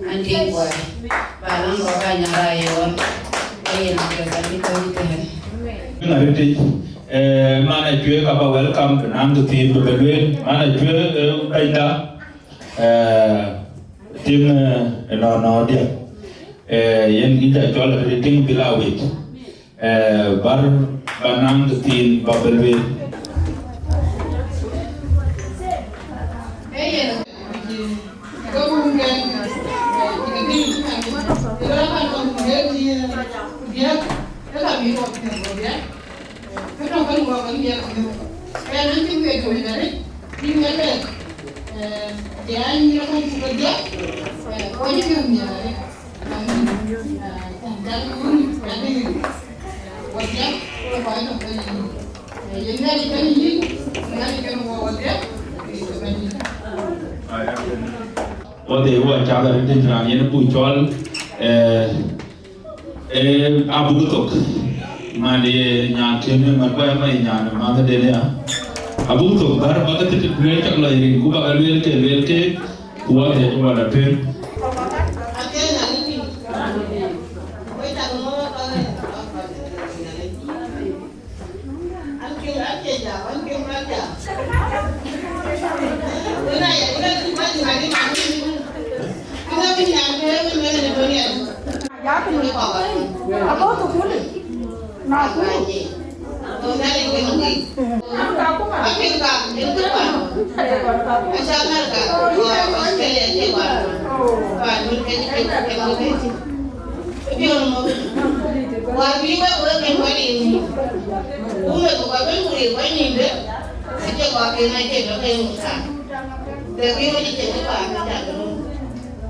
an tingwa balang ro ka nyara yo na ka sami ko ni heritage mana Cuek apa welcome ke nang tu tim berbeluen mana Cuek kaida tim no dia yang kita jual rating bilawit bar banang tu tim berbeluen Kalau kan gua kan dia, nanti gue kau dari, di mana, dia ni orang tu kerja, kau ni kau ni dari, dan pun ada, wajah, kau ni kau ni, yang ni kan ni kan wajah, itu kan ni. Wajah gua cara itu jangan yang pucol, abu ketok. Mali nyantin mereka apa nyan mana dia abu tu bar bagai tu beli tak lagi gua beli ke kuat je cuma ada pen. Apa tu pun? Nah, tu. Tôi thấy là cái gì? Bác phim cả, đến tức là anh sao nó cả, cái này cái quả, và mình cái phim một, và phim các bữa phim quay đi, cũng là của các bữa quay nhìn đấy, cái quả phim này cái nó cái một sản, để phim đi chơi cái quả nó chả được,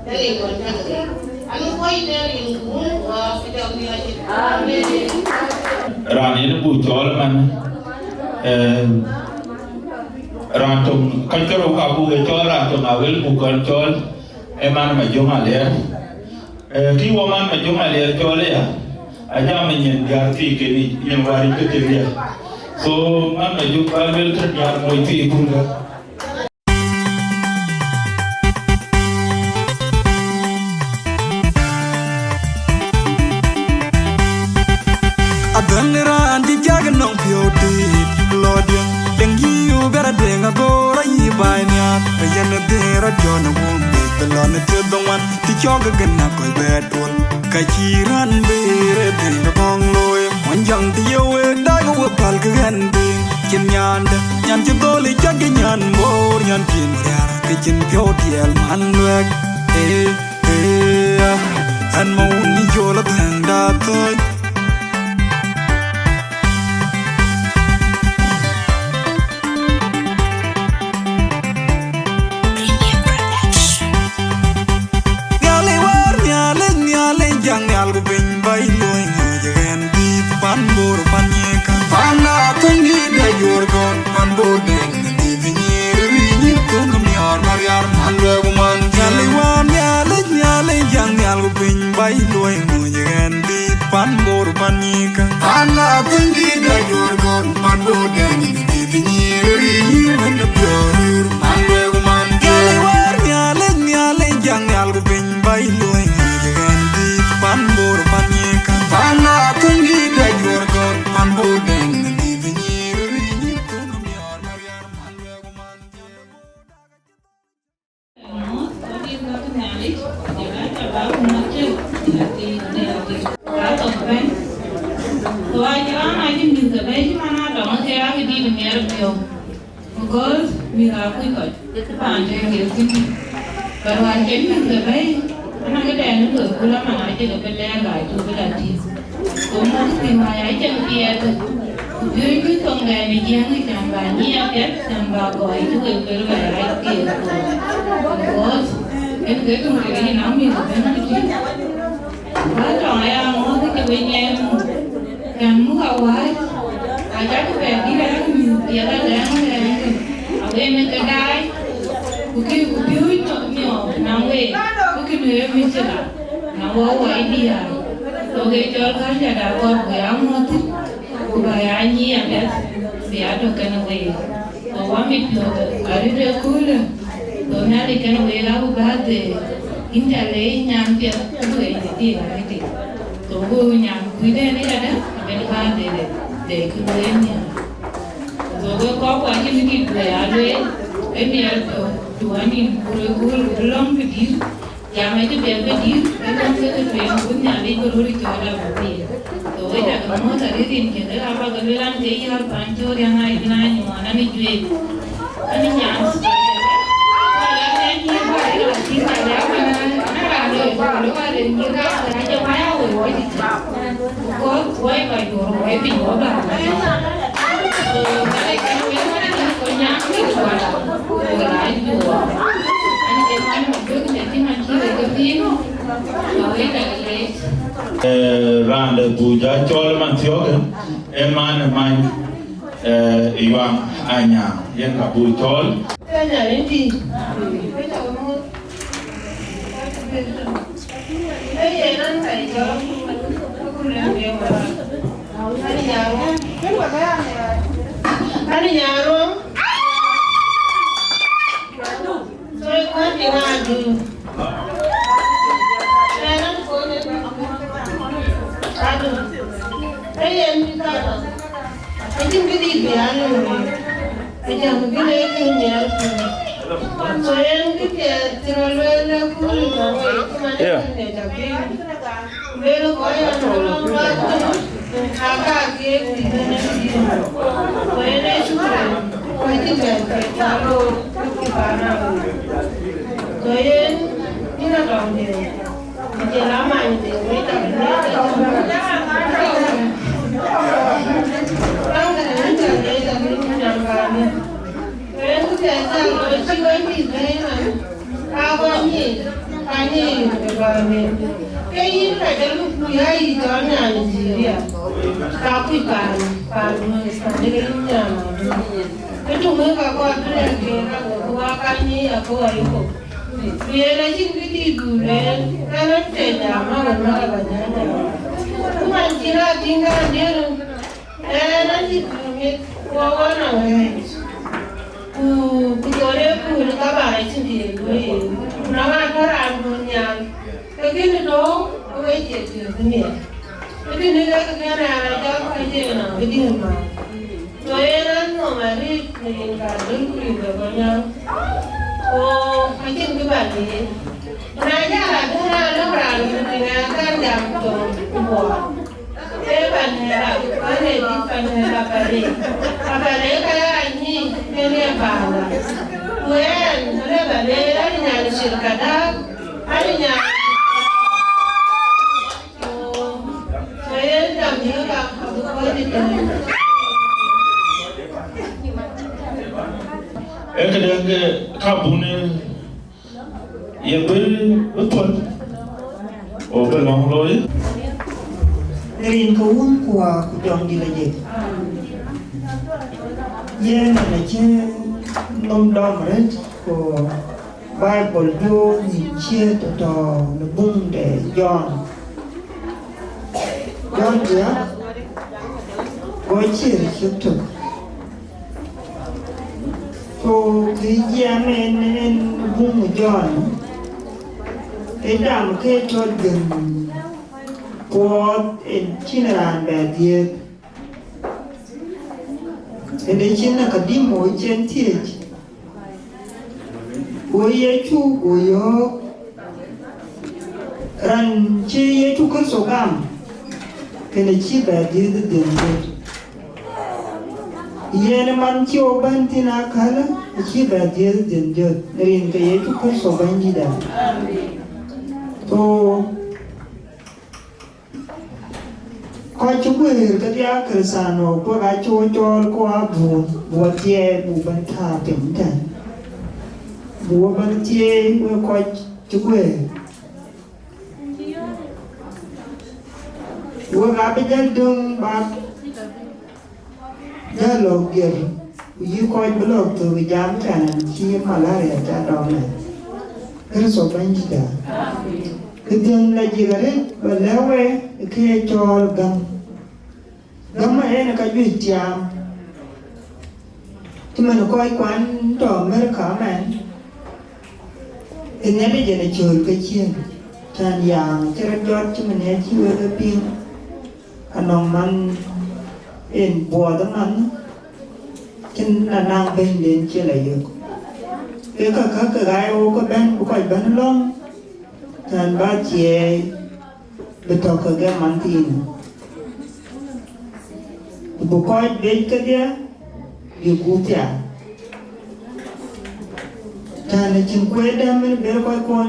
để đi còn chả được, anh quay để đi cũng cái đầu đi chơi. Rani itu pucol man, rantum kan kalau kapu col rantum awal bukan col, eman majung alir, kiwaman majung alir col ya, aja menyengarti kini yang wari itu dia, so man majung awal terjadi mau itu pun dah. Adalera andi jaga nong pioti lodiang dengi ubera denga gora ibanya bayana dera jona wumbe telone tedongan ti choga gana ko betul kachiran bere denga bongloy manjang tiyewe daga wapal gande kinyanda nyan jidoli jaga nyan mor nyan kin yar kichin pioti el manwek an mauni jola tanda toy. Yang algo bing bay loy ngajen di panbor panyeka pana tangi da yorgon panbor deng di vinir rinir kun miar mariar manwe man jaliwan nyale yang algo bing bay loy ngajen di panbor panyeka pana tangi da yorgon panbor deng di vinir rinir kun miar Because we have quick and but when came in the bay, and I get a little pull up and I take a better guy to the tea. So mostly my item here, very good on the young and by near gets and by going to a little bit like this. Because it's getting really now me the penalty. But I am more than when you can move away. I got to be the other day. I make a guy who give you now way, who can hear me tell now what idea. So they told her that I got where I'm not who by Annie and that's the other kind of way. So one bit I read a cooler. So now they can wait out about the interlay and get away the deal. So go in and we didn't have they could win. So we go watching the play. Maybe I'll do one in long with you. Yeah, make a baby. I don't get a train. Couldn't have been good to so we have a mother in here. I have a little day here, Pancho, and I deny you on any way. I mean, yes. Round the Buga Chol Mantiogan, a man of mine, Yuang Anya, Yankabu Chol. ran chi ye tu kan so gam kene chi ba di de de ye ne man chi o ban ti na kala chi ba di de de rin ke ye tu kan so ban di da to ko chu wer ka dia krisano ko ga chu chol ko abu bo tie bu ban tha pin tan bu ban tie ko chu wer wo ga be jal dung ba jalo ger yi ko blog to jam kan chi malaria ta do na er so ban ji da kidin la jigare ba lewe ke chol gam ma ene ka ju tiam tumen ko kwan to America man ene be jene chol ke chien tan yang chera jot tumen e chi we ga ping anong man en bo da man kin na nang ben den che la yo ke ka ga o ko ben ko ban long tan ba che be to ka ga man tin bu ko be ka dia yu ku tia tan chin ko da men be ko kon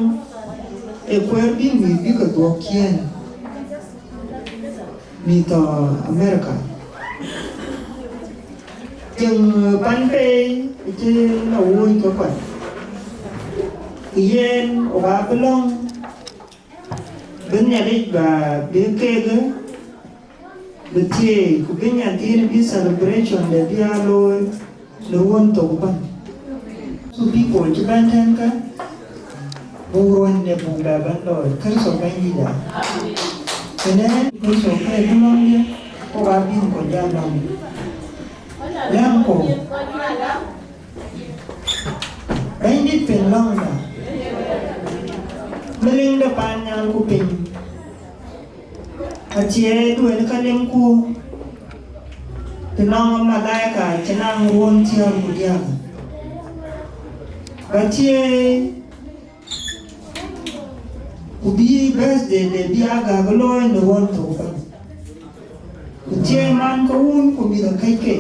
e ko bi mi ka do kien mi to America chừng bánh bê chứ nó vui có quần yên ở ba cái lông bên nhà đi và bên kia cơ bên kia của bên nhà thì nó biết celebration để đi alo nó quân tổ ban so people chứ ban thân cả buồn để buồn bà ban rồi cái số cái gì đó cho nên cái số cái nó nhé có ba pin của gia lòng Yang ko bayi ni penlang dah meling depan yang ku ping acie tu ni kaleng ku tenang malai ka cenang won tiar ku dia acie ubi birthday de dia ga galoi no won to ka acie man ko un ku bi da kai ke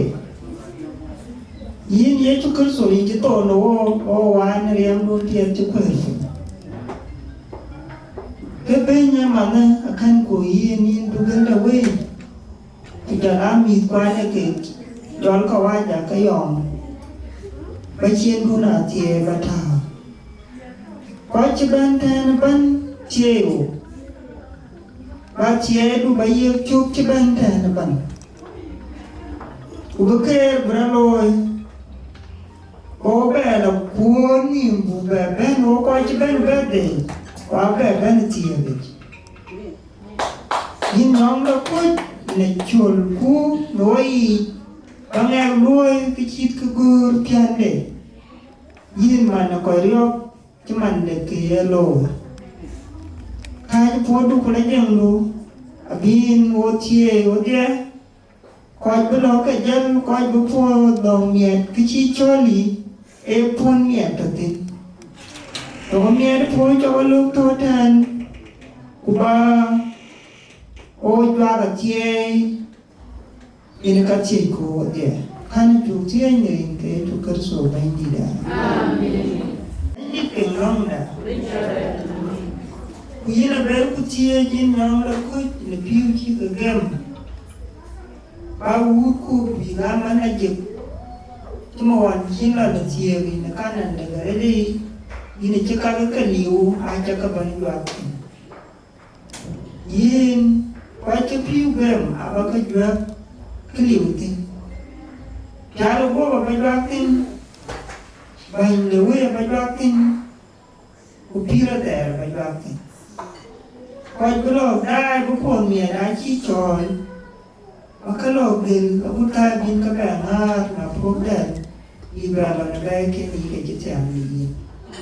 yin ye chu kar so yin to no o wa na riam do tier chu kar ke benya mana akan ko yin du gan da we ti da ami kwa ne ke dol ka wa ja ka yom ba chien du na tie ba ta kwa chi ban tan ban cheo ba chie du ba ye chu chi ban tan ban u ke bra loi o be la kuon ni bu be ben o ko chi ben be de wa be ben ti be yin nong la ku ne chul ku noi bang er loi ki chit ku gur pian de yin man ko rio chi man de ke lo ka po du ko le jeng lu abin o tie o de ko bu lo ke jem ko bu po dong miet ki chi choli e pun miet tin to miet po cho lu to tan ku ba o jwa ga tie in ka chi ko de kan ju tie ni ke tu kar so bai di da amen ni ke long da ku yin ber ku tie jin nang la ku ni piu chi ka gam ba wu ku bi na mana je kuma wan kin la da tie bi na kanan daga rede yin ce ka ga liu a ce ka ban yuwa yin kwa ce piu gam a ba ka yuwa kliu tin ya lo go ba yuwa tin ban le we ba yuwa tin ku pira da ba yuwa tin kwa lo da bu ko mi da chi chol Akol bil abuta bin ka na program ibala na ba ke ni ke jita mi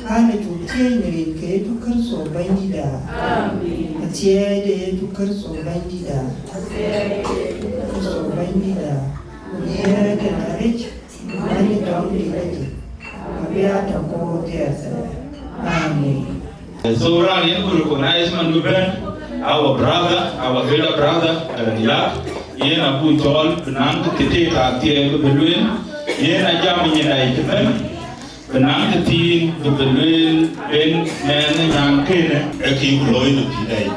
ana tu tie ni ke tu kar so bani da amen tie de tu kar so bani da so bani da ni ke na rich ani dom ni rich abia ta ko dia amen So around here we recognize our brother, our elder brother, Yena pu Chol, Benang Tete Atia Belwin, Yena Jamina Ikimen, Benang Tea, the Belwin, Ben, Man, Yang Kene, a king blowing of today.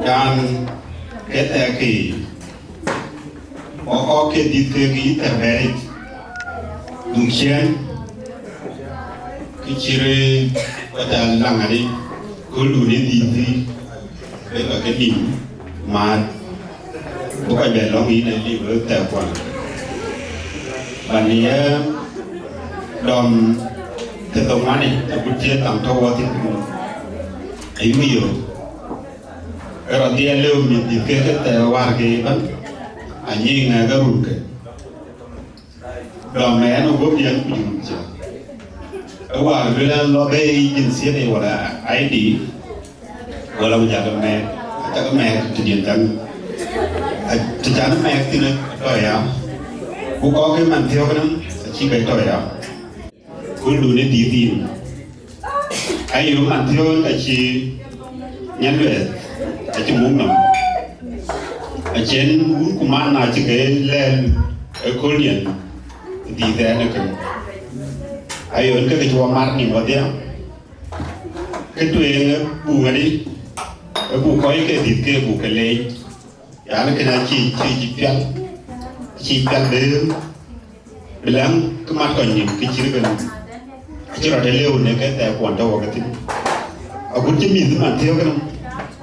Yan get a key. Or okay, did they get a marriage? Dukian Kichire, what a langari, Kuluni Diti, a getting mad. Book I belong in and live that one. But here, Dom, the money, the budget, and toward it. Ayual. Kalau dia lewat di kita warga itu, anjing agak rugi. Domain ubah yang punya. Warga itu lebih jenis ini wala ID, wala menjaga mek kejian. Sejarah mek itu toya. Bukan mantiau kan, cikai toya. Kulu ni diin. Ayu mantiau aci Nyalueth. Aci mungam, aci kumana aci kelen ekolian di daerah kan. Ayo kita coba marni badia. Kita yang bunga ni, bukai ke dikte bukai, ya nak kena cipian deh. Bilang kemat konyol kecil kan. Aci ada leu ni kita kuanta waktu. Aku cemil tu mati kan.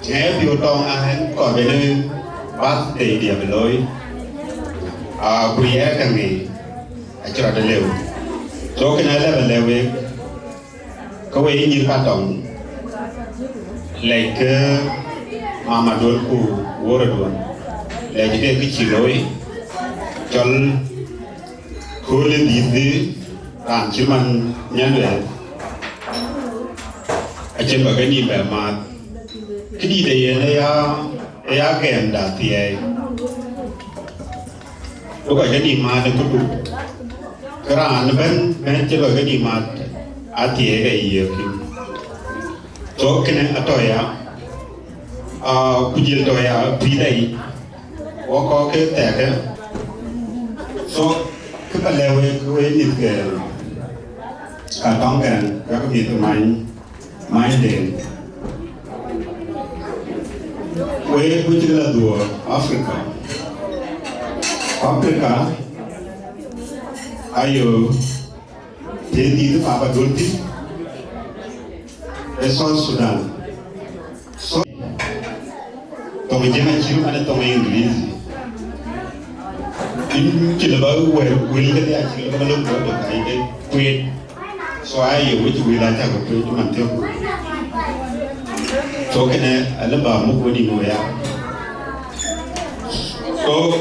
If you don't have got any birthday, dear below, we are coming. I try to live. So can I live a level? Go in your pattern like Mama Dolku, Waradon, like a Kichiloi, Chol, Coolin Dizzy, and Chuman Nyalueth. I check again by Matt. Kini dia game dah tiai. Luka jadi mana kudu. Kerana ben coba jadi mana tiai ke iya kim. So kena atau ya, kujil atau ya pilih. Wakau ke tak. So kita lewat ni ke. Tong kan, kalau kita main Deng. We adalah Duot Afrika, ayo, jadi itu apa dulti? South Sudan. So, tong jangan cium ada tong Inggris. Ini cila baru we kita cila belum boleh kayak Twic. So ayo, we cuma baca ke Twic cuma tiap. So kena ada bamu kodi goya. So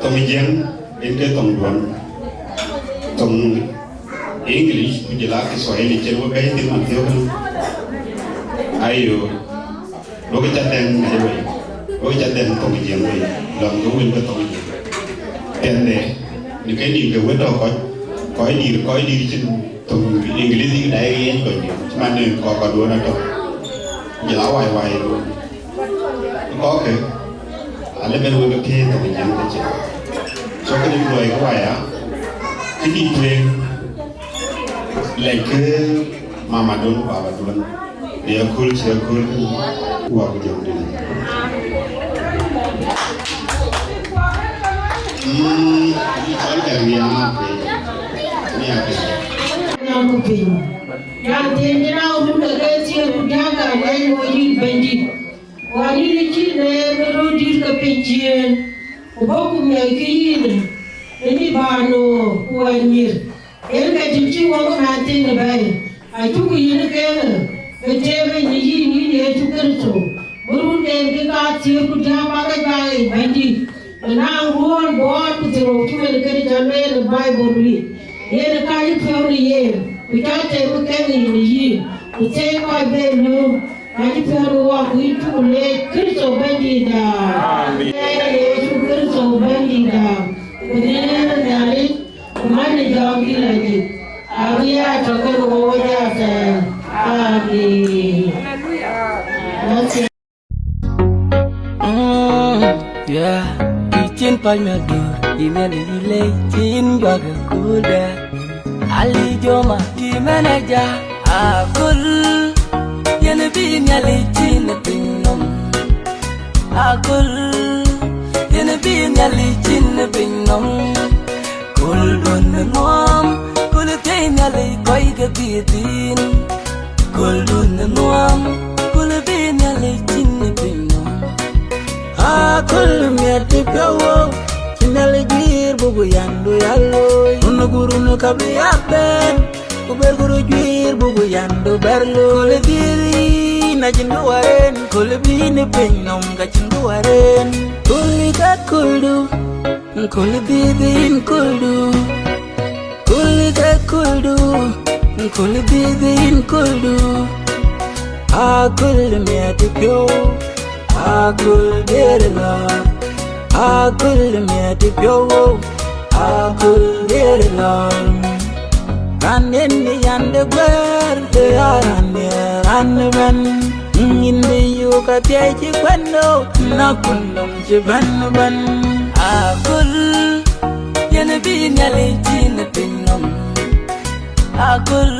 tomijan ini tongguan, tong English pujilah ke Swahili cuma kayak di mana kan. Ayo, lo kita Deng ayo, lo kita Deng tomijan ayo, lalu lo kita tomijan. Tende, ni kayak ni kewe tau kau ini cuma tong English ini dah yang kau ni, cuma ni kau dua nak. Jelah wai tu, kau ke, ada beberapa kes yang berjangkit je. So kita boleh kau ya, ini tu like mama don, bapa don, dia cool, Kuocgoor Community. Ini Chol dari apa? Ini apa? Yang kuping. Yang tenjena udah kerja berjaga lain wajib banding. Wajib cina berudir kepencian. Ubaku meyakin ini bano kuanir. Elga cici wong nanti nebai. Aku ini kena. Kecewa ini itu kerja. Berunding kita cium berjaga bagai banding. Nang ruan buat putruk cuma kerja lain nebai berui. Ia kayu peori ia. Kita temu ini, kita kau belu, nanti perlu itu boleh kerja bandida, itu kerja bandida. Kemudian dari mana jauh lagi, Agutyar Yeah, kitchen palmador, imeli chin baga kuda. Ali joma di manager, Akol yene bi nyali chin pinom. Akol yene bi nyali chin pinom. Kul don mom, kul te nyali koi gabitin. Kul don mom, kul be nyali chin pinom. Akol miati pyawo, chinali jir bugu yandu yaloi. Unuguru no kabi apen, uberguru jir bugu yandu berlo. Kule diri na jindu waren, kule bini penyom ga jindu waren. Kule ka kuldu, kule bibin kuldu. Kule ka kuldu, kule bibin kuldu. Akol miati pyawo. Akol Dergel, Akol miati pyawo, Akol Dergel. Kanen ni yande gwer, de arane ranben. Inde yu katyaji kwendo, nakunum jiban. Akol yene bi nyali chin pinom. Akol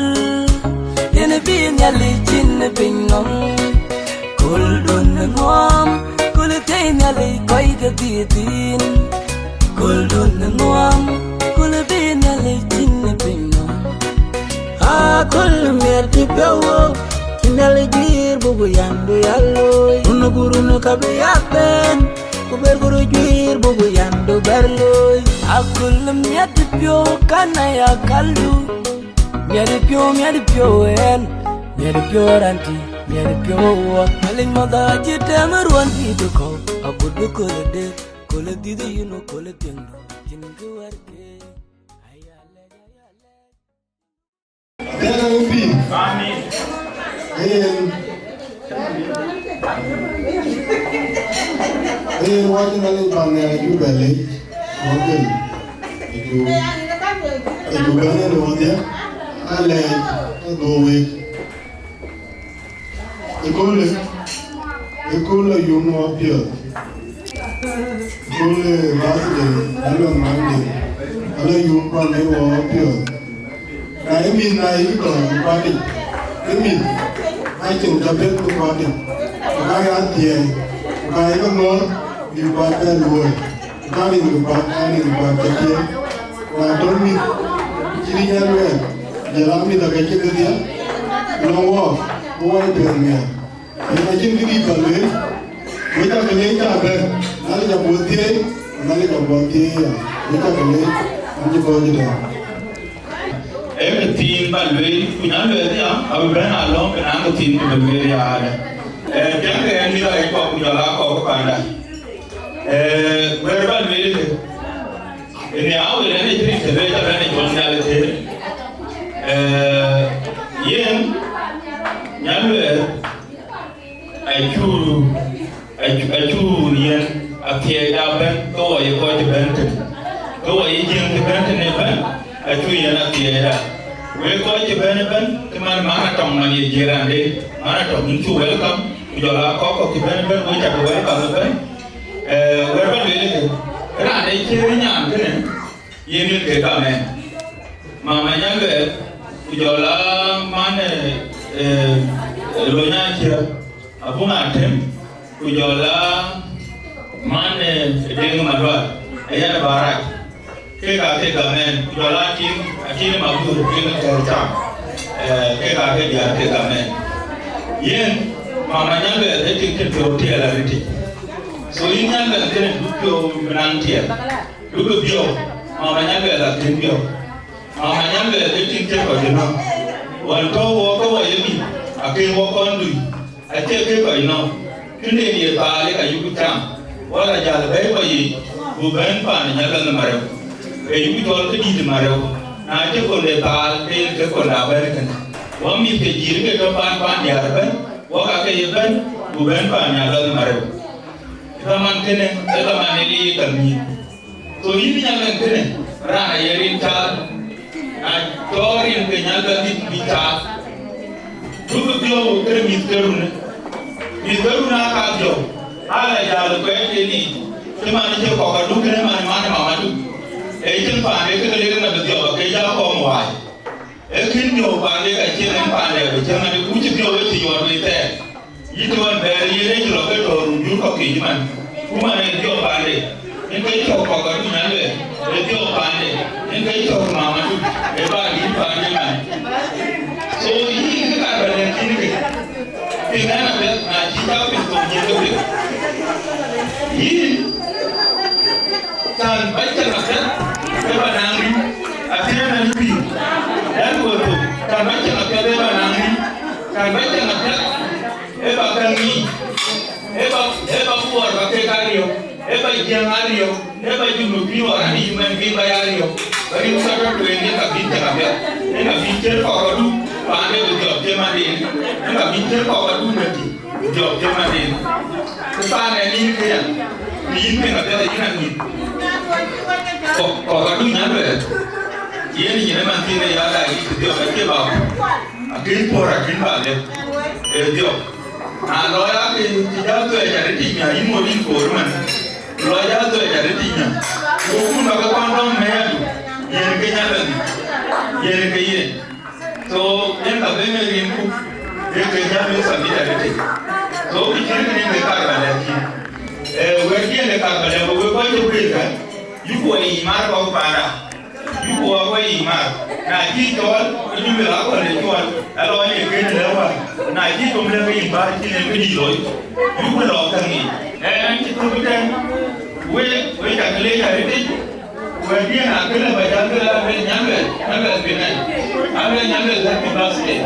yene bi nyali chin pinom. Kul dun nuam, kul te nyali koi gabitin. Kul dun nuam, kul be nyali chin pinom. Akol miati pyawo, nyali jir bugu yandu yaloi. Unuguru no kabi apen, uberguru jir bugu yandu berloi. Akol miati pyawo kana ya kaldu. Miati pyawo en, miati pyawo ranti. Miari pyowa, maling mada jete maruan hidu kau. Aku du kolede, koledi du yunu koledeng. Jingu warke, ayale. Dera ubi. Amin. Wajib nali bangnya itu balik. Mungkin itu banyak dia. Ale doe. Ekole yuno apia. Ekole basde, alo mande. Alo yumpa lewa apia. Na emi na iko padi. Emi aichen jabe ko padi. Kai atie. Kai ko no di pata luwe. Kai ni pata tie. Na dormi. Chiri Nyalueth. Jalami da kache dia. No wa. Why Bernia? I can give a way. We have a late abbey, Nalja Botier, Nalja Botier, we have a late and the body. Everything by way, we know I will run along and I'm the team to the very hard. Dinka and you like what we are like of Panda. Where about me? In the hour, anything to better than it was reality. Nyalueth, Ayual Yen, Akoi Ben, go away, go to Benton. Go away, Jim to Benton, Ayual Yen Akoi. We go to Benton, to my Marathon, my Jirande, Marathon, into welcome, Yola Cock to Benton, which I welcome the Ben. Wherever we live, Run a Kirian, Yen Gamen. Mamma Nyalueth, Yola Man. Lonyakia, Abunga Atem, Kujola, Man, Deng Madwa, Ayana Barak, Keka men, Kujola King, Akin Mabu, King Terta, Keka men. Yen, Mamma Nyalueth, they think to hotel. So in Nyalueth, they do Menantia, Lugo Bio, Mamma Nyalueth, they Bio, Mamma Nyalueth, they think to one go walk away, I can walk on do. I take it by now. Can they be a like a Yukutam? What a jolly baby, who burn pan and Yagan the Marrow. A Yukut to eat the Marrow. I take on the ball, they take on the American. One meet the Jirga to pan the other, walk a Yagan, who burn pan Yagan the Marrow. Come on, Tenant, tell a man, so you Yagan Tenant, run a year in child. Tori and Nyalueth Bita. Buga Gieu Miss Garuna. Miss Garuna Kajo. Ala Kweli. The manager of a Duke and Mamadu. Agent Pande, the little of the job, Kaja Komwai. A king of Pande, a chill and Pande, the German Kuchi Gieu to your way there. You don't bury a little of it or you cocky man. Woman and your Pande. In case of Pogadu Nyalueth, the Joe Pande, in case of Mamadu, a body Pande man. So he is a King. The man of that, Chita is going to he can baca macam beba nangi, akhirnya nanti. Dan waktu kan baca macam beba nangi, kan baca macam beba kangi, beba buat pakai kario, beba ikan kario, beba jual orang ini cuma bayar kario. Bagi usaha tu ini tak bincang apa, ini tak bincang kau tu, pandai berjob zaman ini, ini tak bincang kau tu nanti, job zaman ini. Sekarang ini kaya, ini apa lagi nanti? Kau tu Nyalueth, ia ni memang tidak ada lagi dia macam apa? Akhir pora akhir balik, dia. Lawyer tidak tu jadi tinggal, ini mungkin korban. Lawyer tu jadi tinggal. Bukan bagi pandang melayu, ia ni Nyalueth, ia ni kaya. So yang tak boleh rimpu, dia Nyalueth sambil jadi tinggal. So kita ni mereka lagi. Wajib mereka lagi. Wajib mereka. Yuko imar kau para, yuko apa imar. Naji Chol, ini berapa le Chol. Kalau ni kena lewat. Naji tu mula imar, ini kena diloi. Yuko lakukan ni. Nanti tu kita, we tak boleh jadi tu. We dia nak kena baca kena Nyalueth benar. Nyalueth tapi pasti.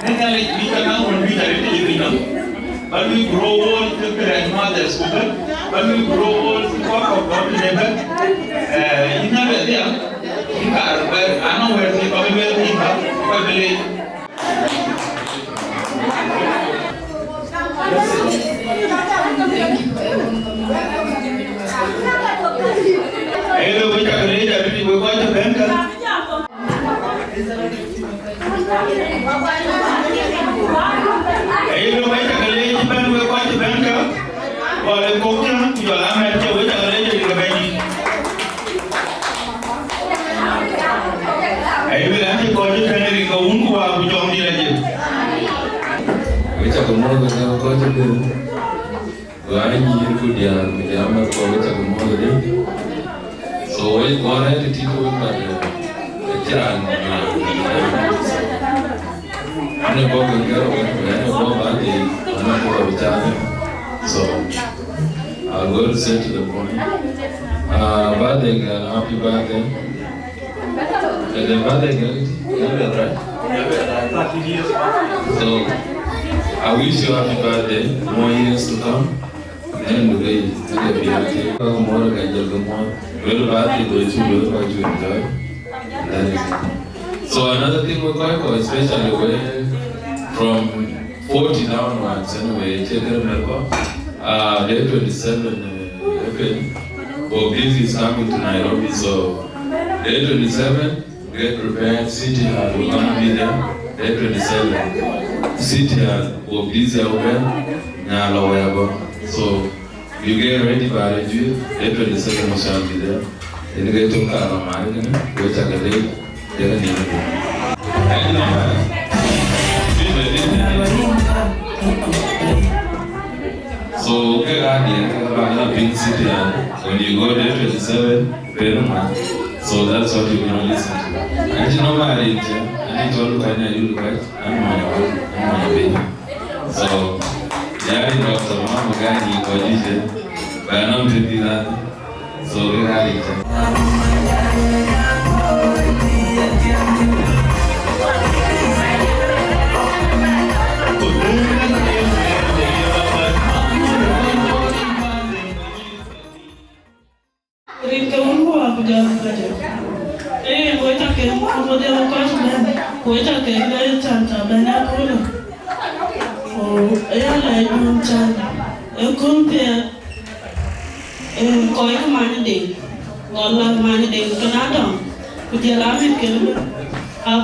Nanti lagi kita nak undi jadi tu juga. But we grow old to grandmother's school, but we grow old to walk out of the neighbor. You know that there, in car, but I know where they probably will be, probably. Hello, we are ready to go to the bank. Hello, we are ready to go to the bank. Well, I'm going to your arm and we are ready to go back. I will have to go to the Kongor Community. Which are the more than go to do. I need to do the armor for which are the more than. So, we want to teach you the child. I'm not going to go back to so I'll go to say to the point. Birthday girl, happy birthday. The birthday girl, right? So I wish you happy birthday, more years to come. And the way to be happy. More than just more. Well, birthday to you enjoy. That is it. So another thing we're going for, especially where from 40 downwards anyway, check it out. Day 27 April, this is coming to Nairobi, so day 27, get prepared, City Hall, we're going to be there. Day 27, City Hall, we'll be there over. So you get ready by the Jew, day 27 we shall be there. Then you get to Karamari, which I can leave. So, Pink City, when you go there 27, Peruma, so that's what you're going to listen to. And you know my age, I need to look at you, look at I'm on your baby. So, yeah, Dr. Mama Gani, but I'm not doing that. So, we got it.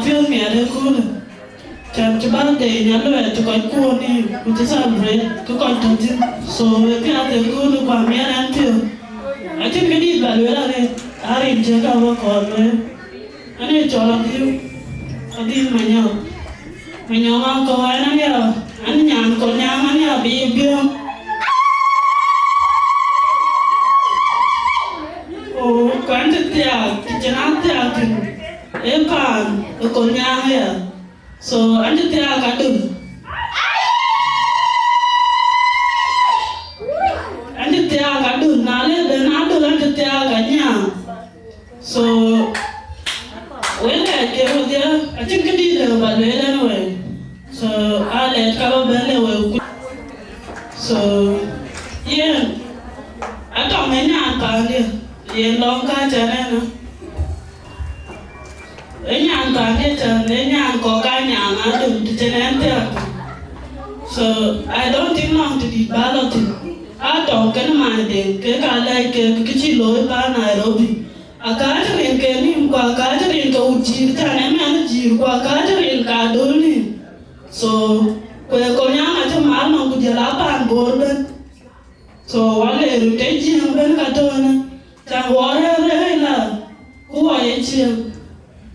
feel me at the corner. Cham Chabande, Nyalueth, to Kuocgoor, which is celebrate, to content. So if you have the good one, and feel. I think we need value. I didn't check our work on me. I need all of you. I did my job. When your uncle and Uncle Yamania be young. Oh, granted, kitchen out there. A pan, a cognac here. So, under the Agadum. Under the Agadum, Nale, then Adul under the Aganya. So, when I came there, I think I did about it anyway. So, I let cover belly. So, yeah, I don't mean I long channel. So I don't think long to be balloting. I don't get my day, cake I like Kichilo by Nairobi. A carter in Kenim, Quackater in Gauchi, and Energy, Quackater in Cardoli. So, where Koyama to Malmo with Jalapa and Gordon. So, while they rotate him, Ben Catona, Tan Warrior, who are HM.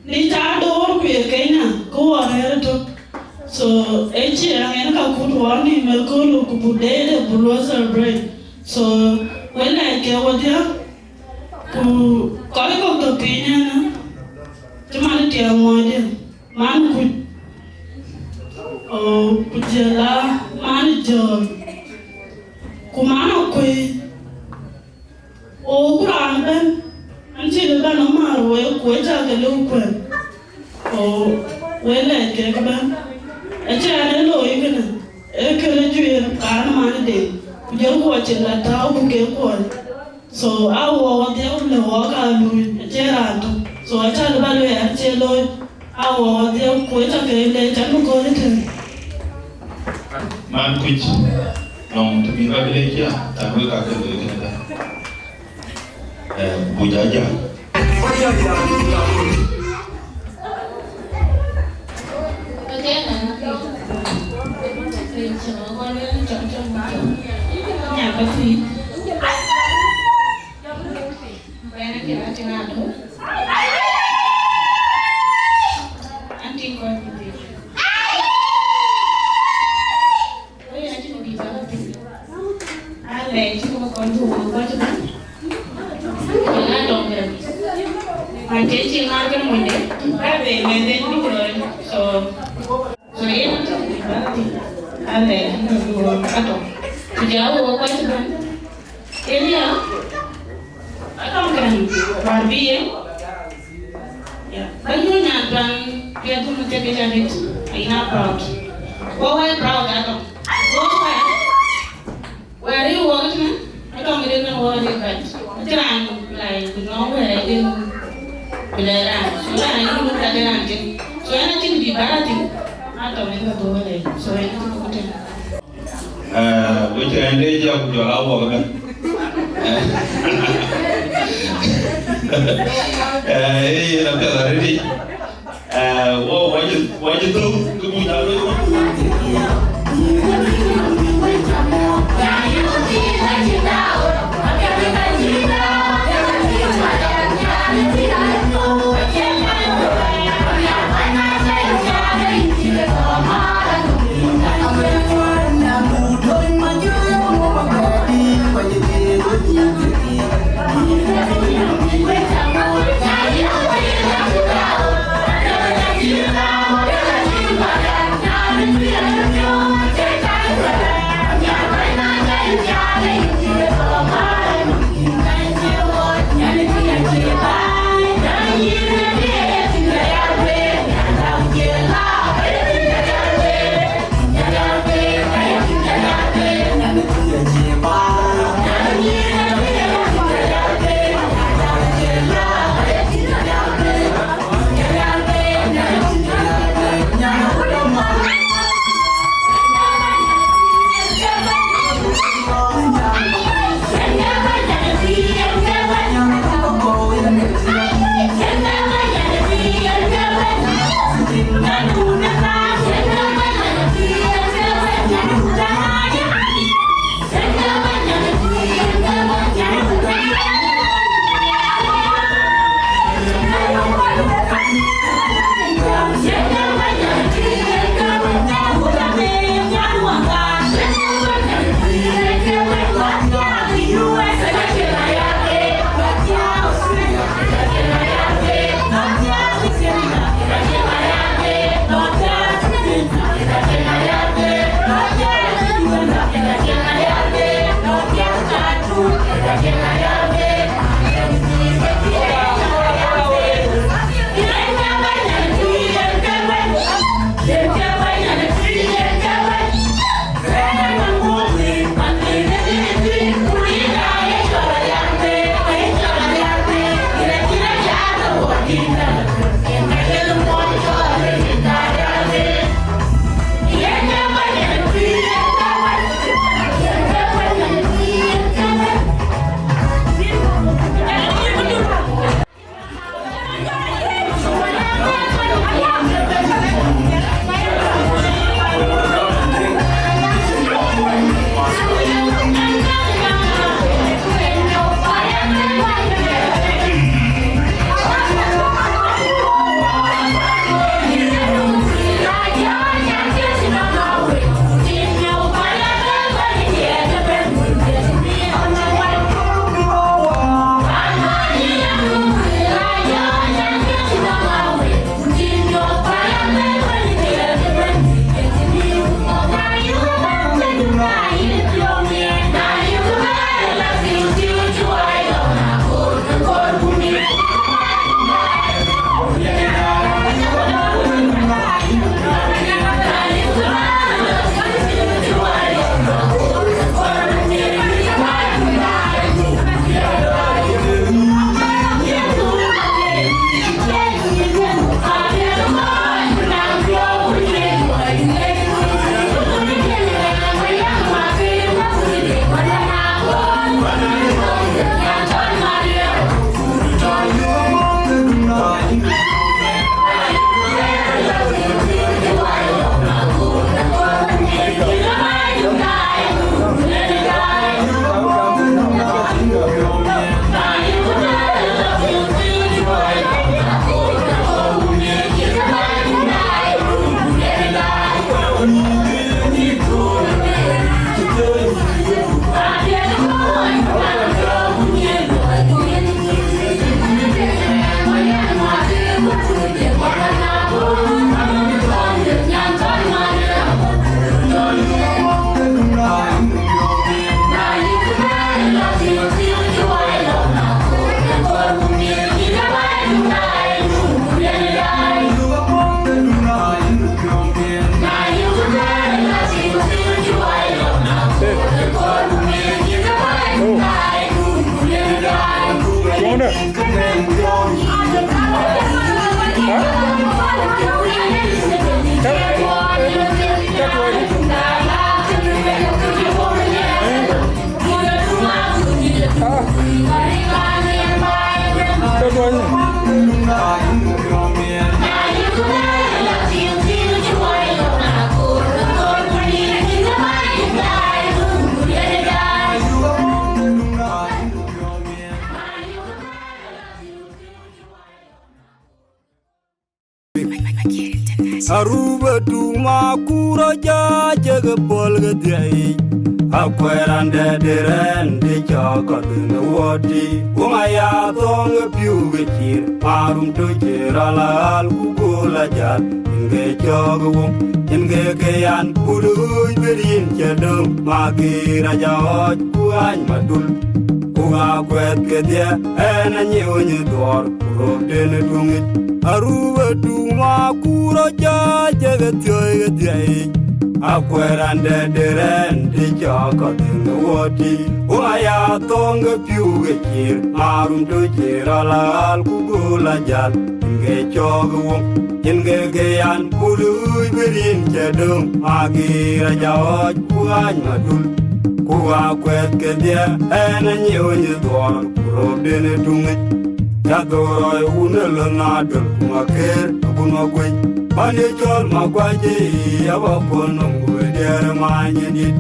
Nita door Kenya, go on here. So, HM could warn him, Melkulu, Kupude, Bulosa break. So, when I get with you, who call it the opinion, Humanity and man could. Oh, Pujela, manager. Kumano Kwe. Oh, Grandben. Until the Banamar will quit out the local. Oh, well, like Kegban. A child, even a Kelajuan, Panama day. You're watching that town who get one. So I walk the only walk out of a gerando. So I tell about the Cello. I walk the quit of a late and go to Man Twic, long to be village, and we got to do Buga Da Angau. I'm teaching not going to win it. So yeah, and then you go Atom. Today I will watch them. Elia, I don't get Barbie. Yeah, but you're not done. You're going to take it a bit. I'm not proud. Go ahead, proud, Atom. Go ahead. Where are you walking? I don't even worry about it. I'm like, nowhere I didn't. So I look at it. So anything be bad thing. I don't make a door. So anything good. Which ended up with your hour. What you do? Yeah. Aruba tuma kuro ja jaga polga diai Akwerande derende chaka dina wati Umaya tonga piuga chir Marum to chirala al kukola jat Inge choga wum Inge kayan Uluj berin chadum Maki raja hoj kuany madul Kuga kwet kedia Ena nyewanya dwar Kurok dene tungit Aruba tuma kuro ja jaga tioiga diai Akwerande derende chaka dina wati Umaya tonga piuga chir Marum to chirala al kukola jat Inge choga wum Inge kayan Uluj berin chadum Maki raja hoj kuany madul Kuga kwet kedia Ena nyewanya dwar Kurok dene tungit Yadoroi unelo nadol kumaker kumagwe Bani chol magwaje yawapono ngwedere manyedit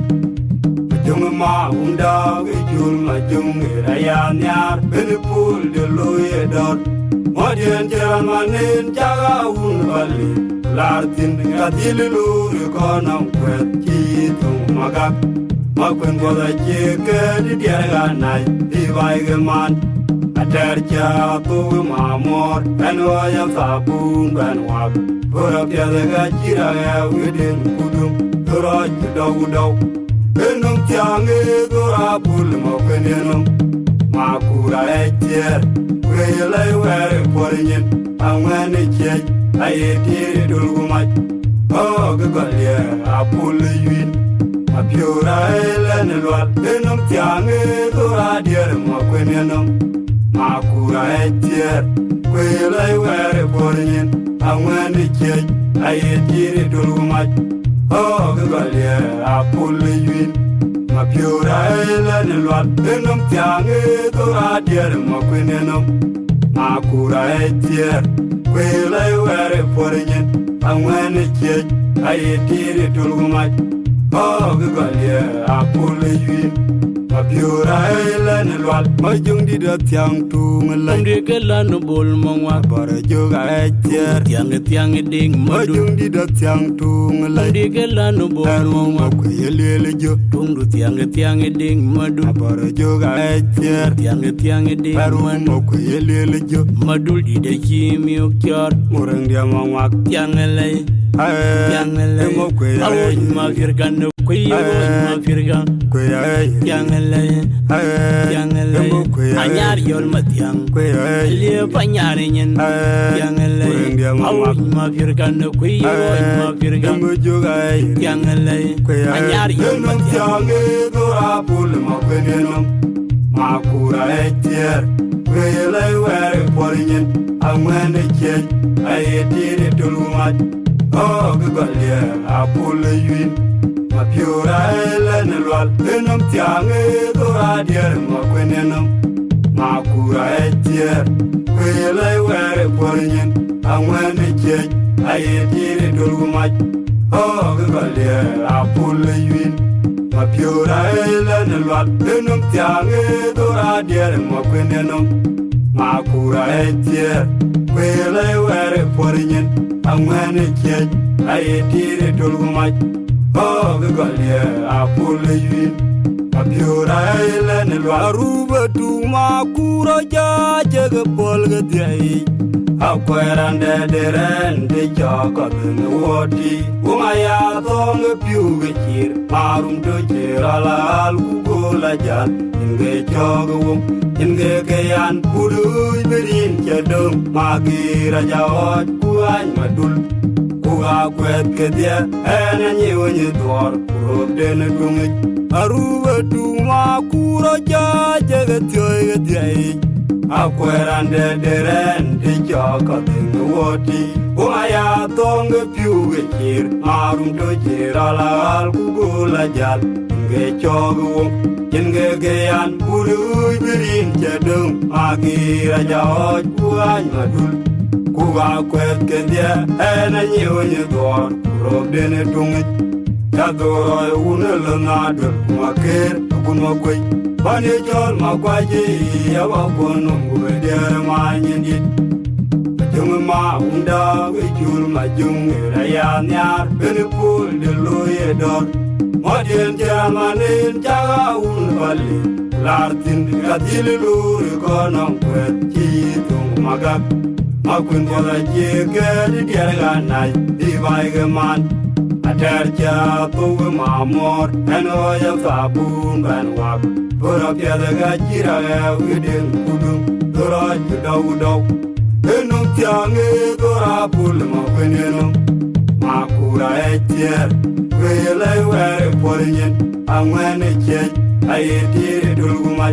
Majung ma unda gijul majung irayan yar Benipul de loye dot Modien jeran manin jaga unbali Lartin gadili luri konam kwet chitung magak Makwen goda chike di diaraganay Dibai man Atercha tu mamor Benwaya sabun benwak Gora piadaga chiraga widin kudum Gora judaw Benum tiange gora pul mokwenenum Makura Etier, Quayle were pouring and when it yet, I ate Dulgumai. Oh, Galia, I pull you in. Mapior Island and what? Benum Tiang, Dora dear, Maquinum. Makura Etier, Quayle were pouring and when it yet, I ate Dulgumai. Oh, Galia, I pull you in. Mapior Island and what? Benum Tiang, Dora dear, Maquinum. Makura Etier, Quayle were pouring and when it yet, I ate Dulgumai. Oh, Galia, I pull you in. Mapior Island and what? My young did a young to Dergel bol mongwa Awerjok tiang ding my young did a young to Dergel bol mongwa Yelele Jo tundu tiang ding madu Awerjok tiang ding Moko Yelele Jo madul di de kimi okyor Murang dia mawak tiang lay Moko awo ma firgan kuyo ma firgan tiang lay anyar yol matiang le panyarin tiang lay awo ma firgan kuyo ma firgan tiang lay anyar yol matiang Dora pull Maquinum Makura Etier Quayle were pouring and when it yet, I ate Dulgumai. Oh, Galia, I pull you in. Mapior Island and what? Benum Tiang, Dora dear, Maquinum. Makura Etier, Quayle were pouring and when it yet, I ate Dulgumai. Oh, Galia, I pull you in. Mapior Island and what? Benum Tiang, Dora dear, Maquinum. Makura Etier, Quayle were pouring and when it yet, I ate Dulgumai. Oh, Galia, I pull you in. Mapior Island and Waruba to Makura Jagapolga Day. Akoi under the rent, the jog of the water. Umaya thong a puga here, Marum to Jirala, Kugola Jan, in the jog. In the Gayan, Puru, Berin, Jadum, Magi, Raja, Kuan, Madul, Kuakwet, Kadia, and a new in your door, Rob Denagum, Aruba to Makura Jagatoy Day. Akoi under the rent, the jog of the water. Umaya thong a puga here, Marum to Jirala, Kugola Jan, in the jog. Jinga gayan puru birin jadung Magi raja kuan madul Kuga kwet kedia ena nyeonye dor Rob dene tungit Jadoro unel nadul Kumakir kumakwe Bani chol makwaji Yawa konungu Dere manyendit Jung ma unda Wichul majung Raya nyar Benipul deloye dor Modern Germanin Jaga Unvali Lartin Katil Luri Konong Kwet Chitung Magak Makun Bola Jigger Dierganai Divaigaman Atercha Tuga Mamor and Oya Fabun Banwak Pura Piadaga Jira Within Kudum Dora Judaudau Enum Tiange Dora Pulma Quinenum Makura Etier Quayle were pouring and when it yet, I ate Dulgumai.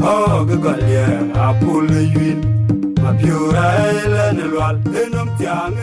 Oh, Galia, I pull you in. Mapior Island and what? Enum Tiang.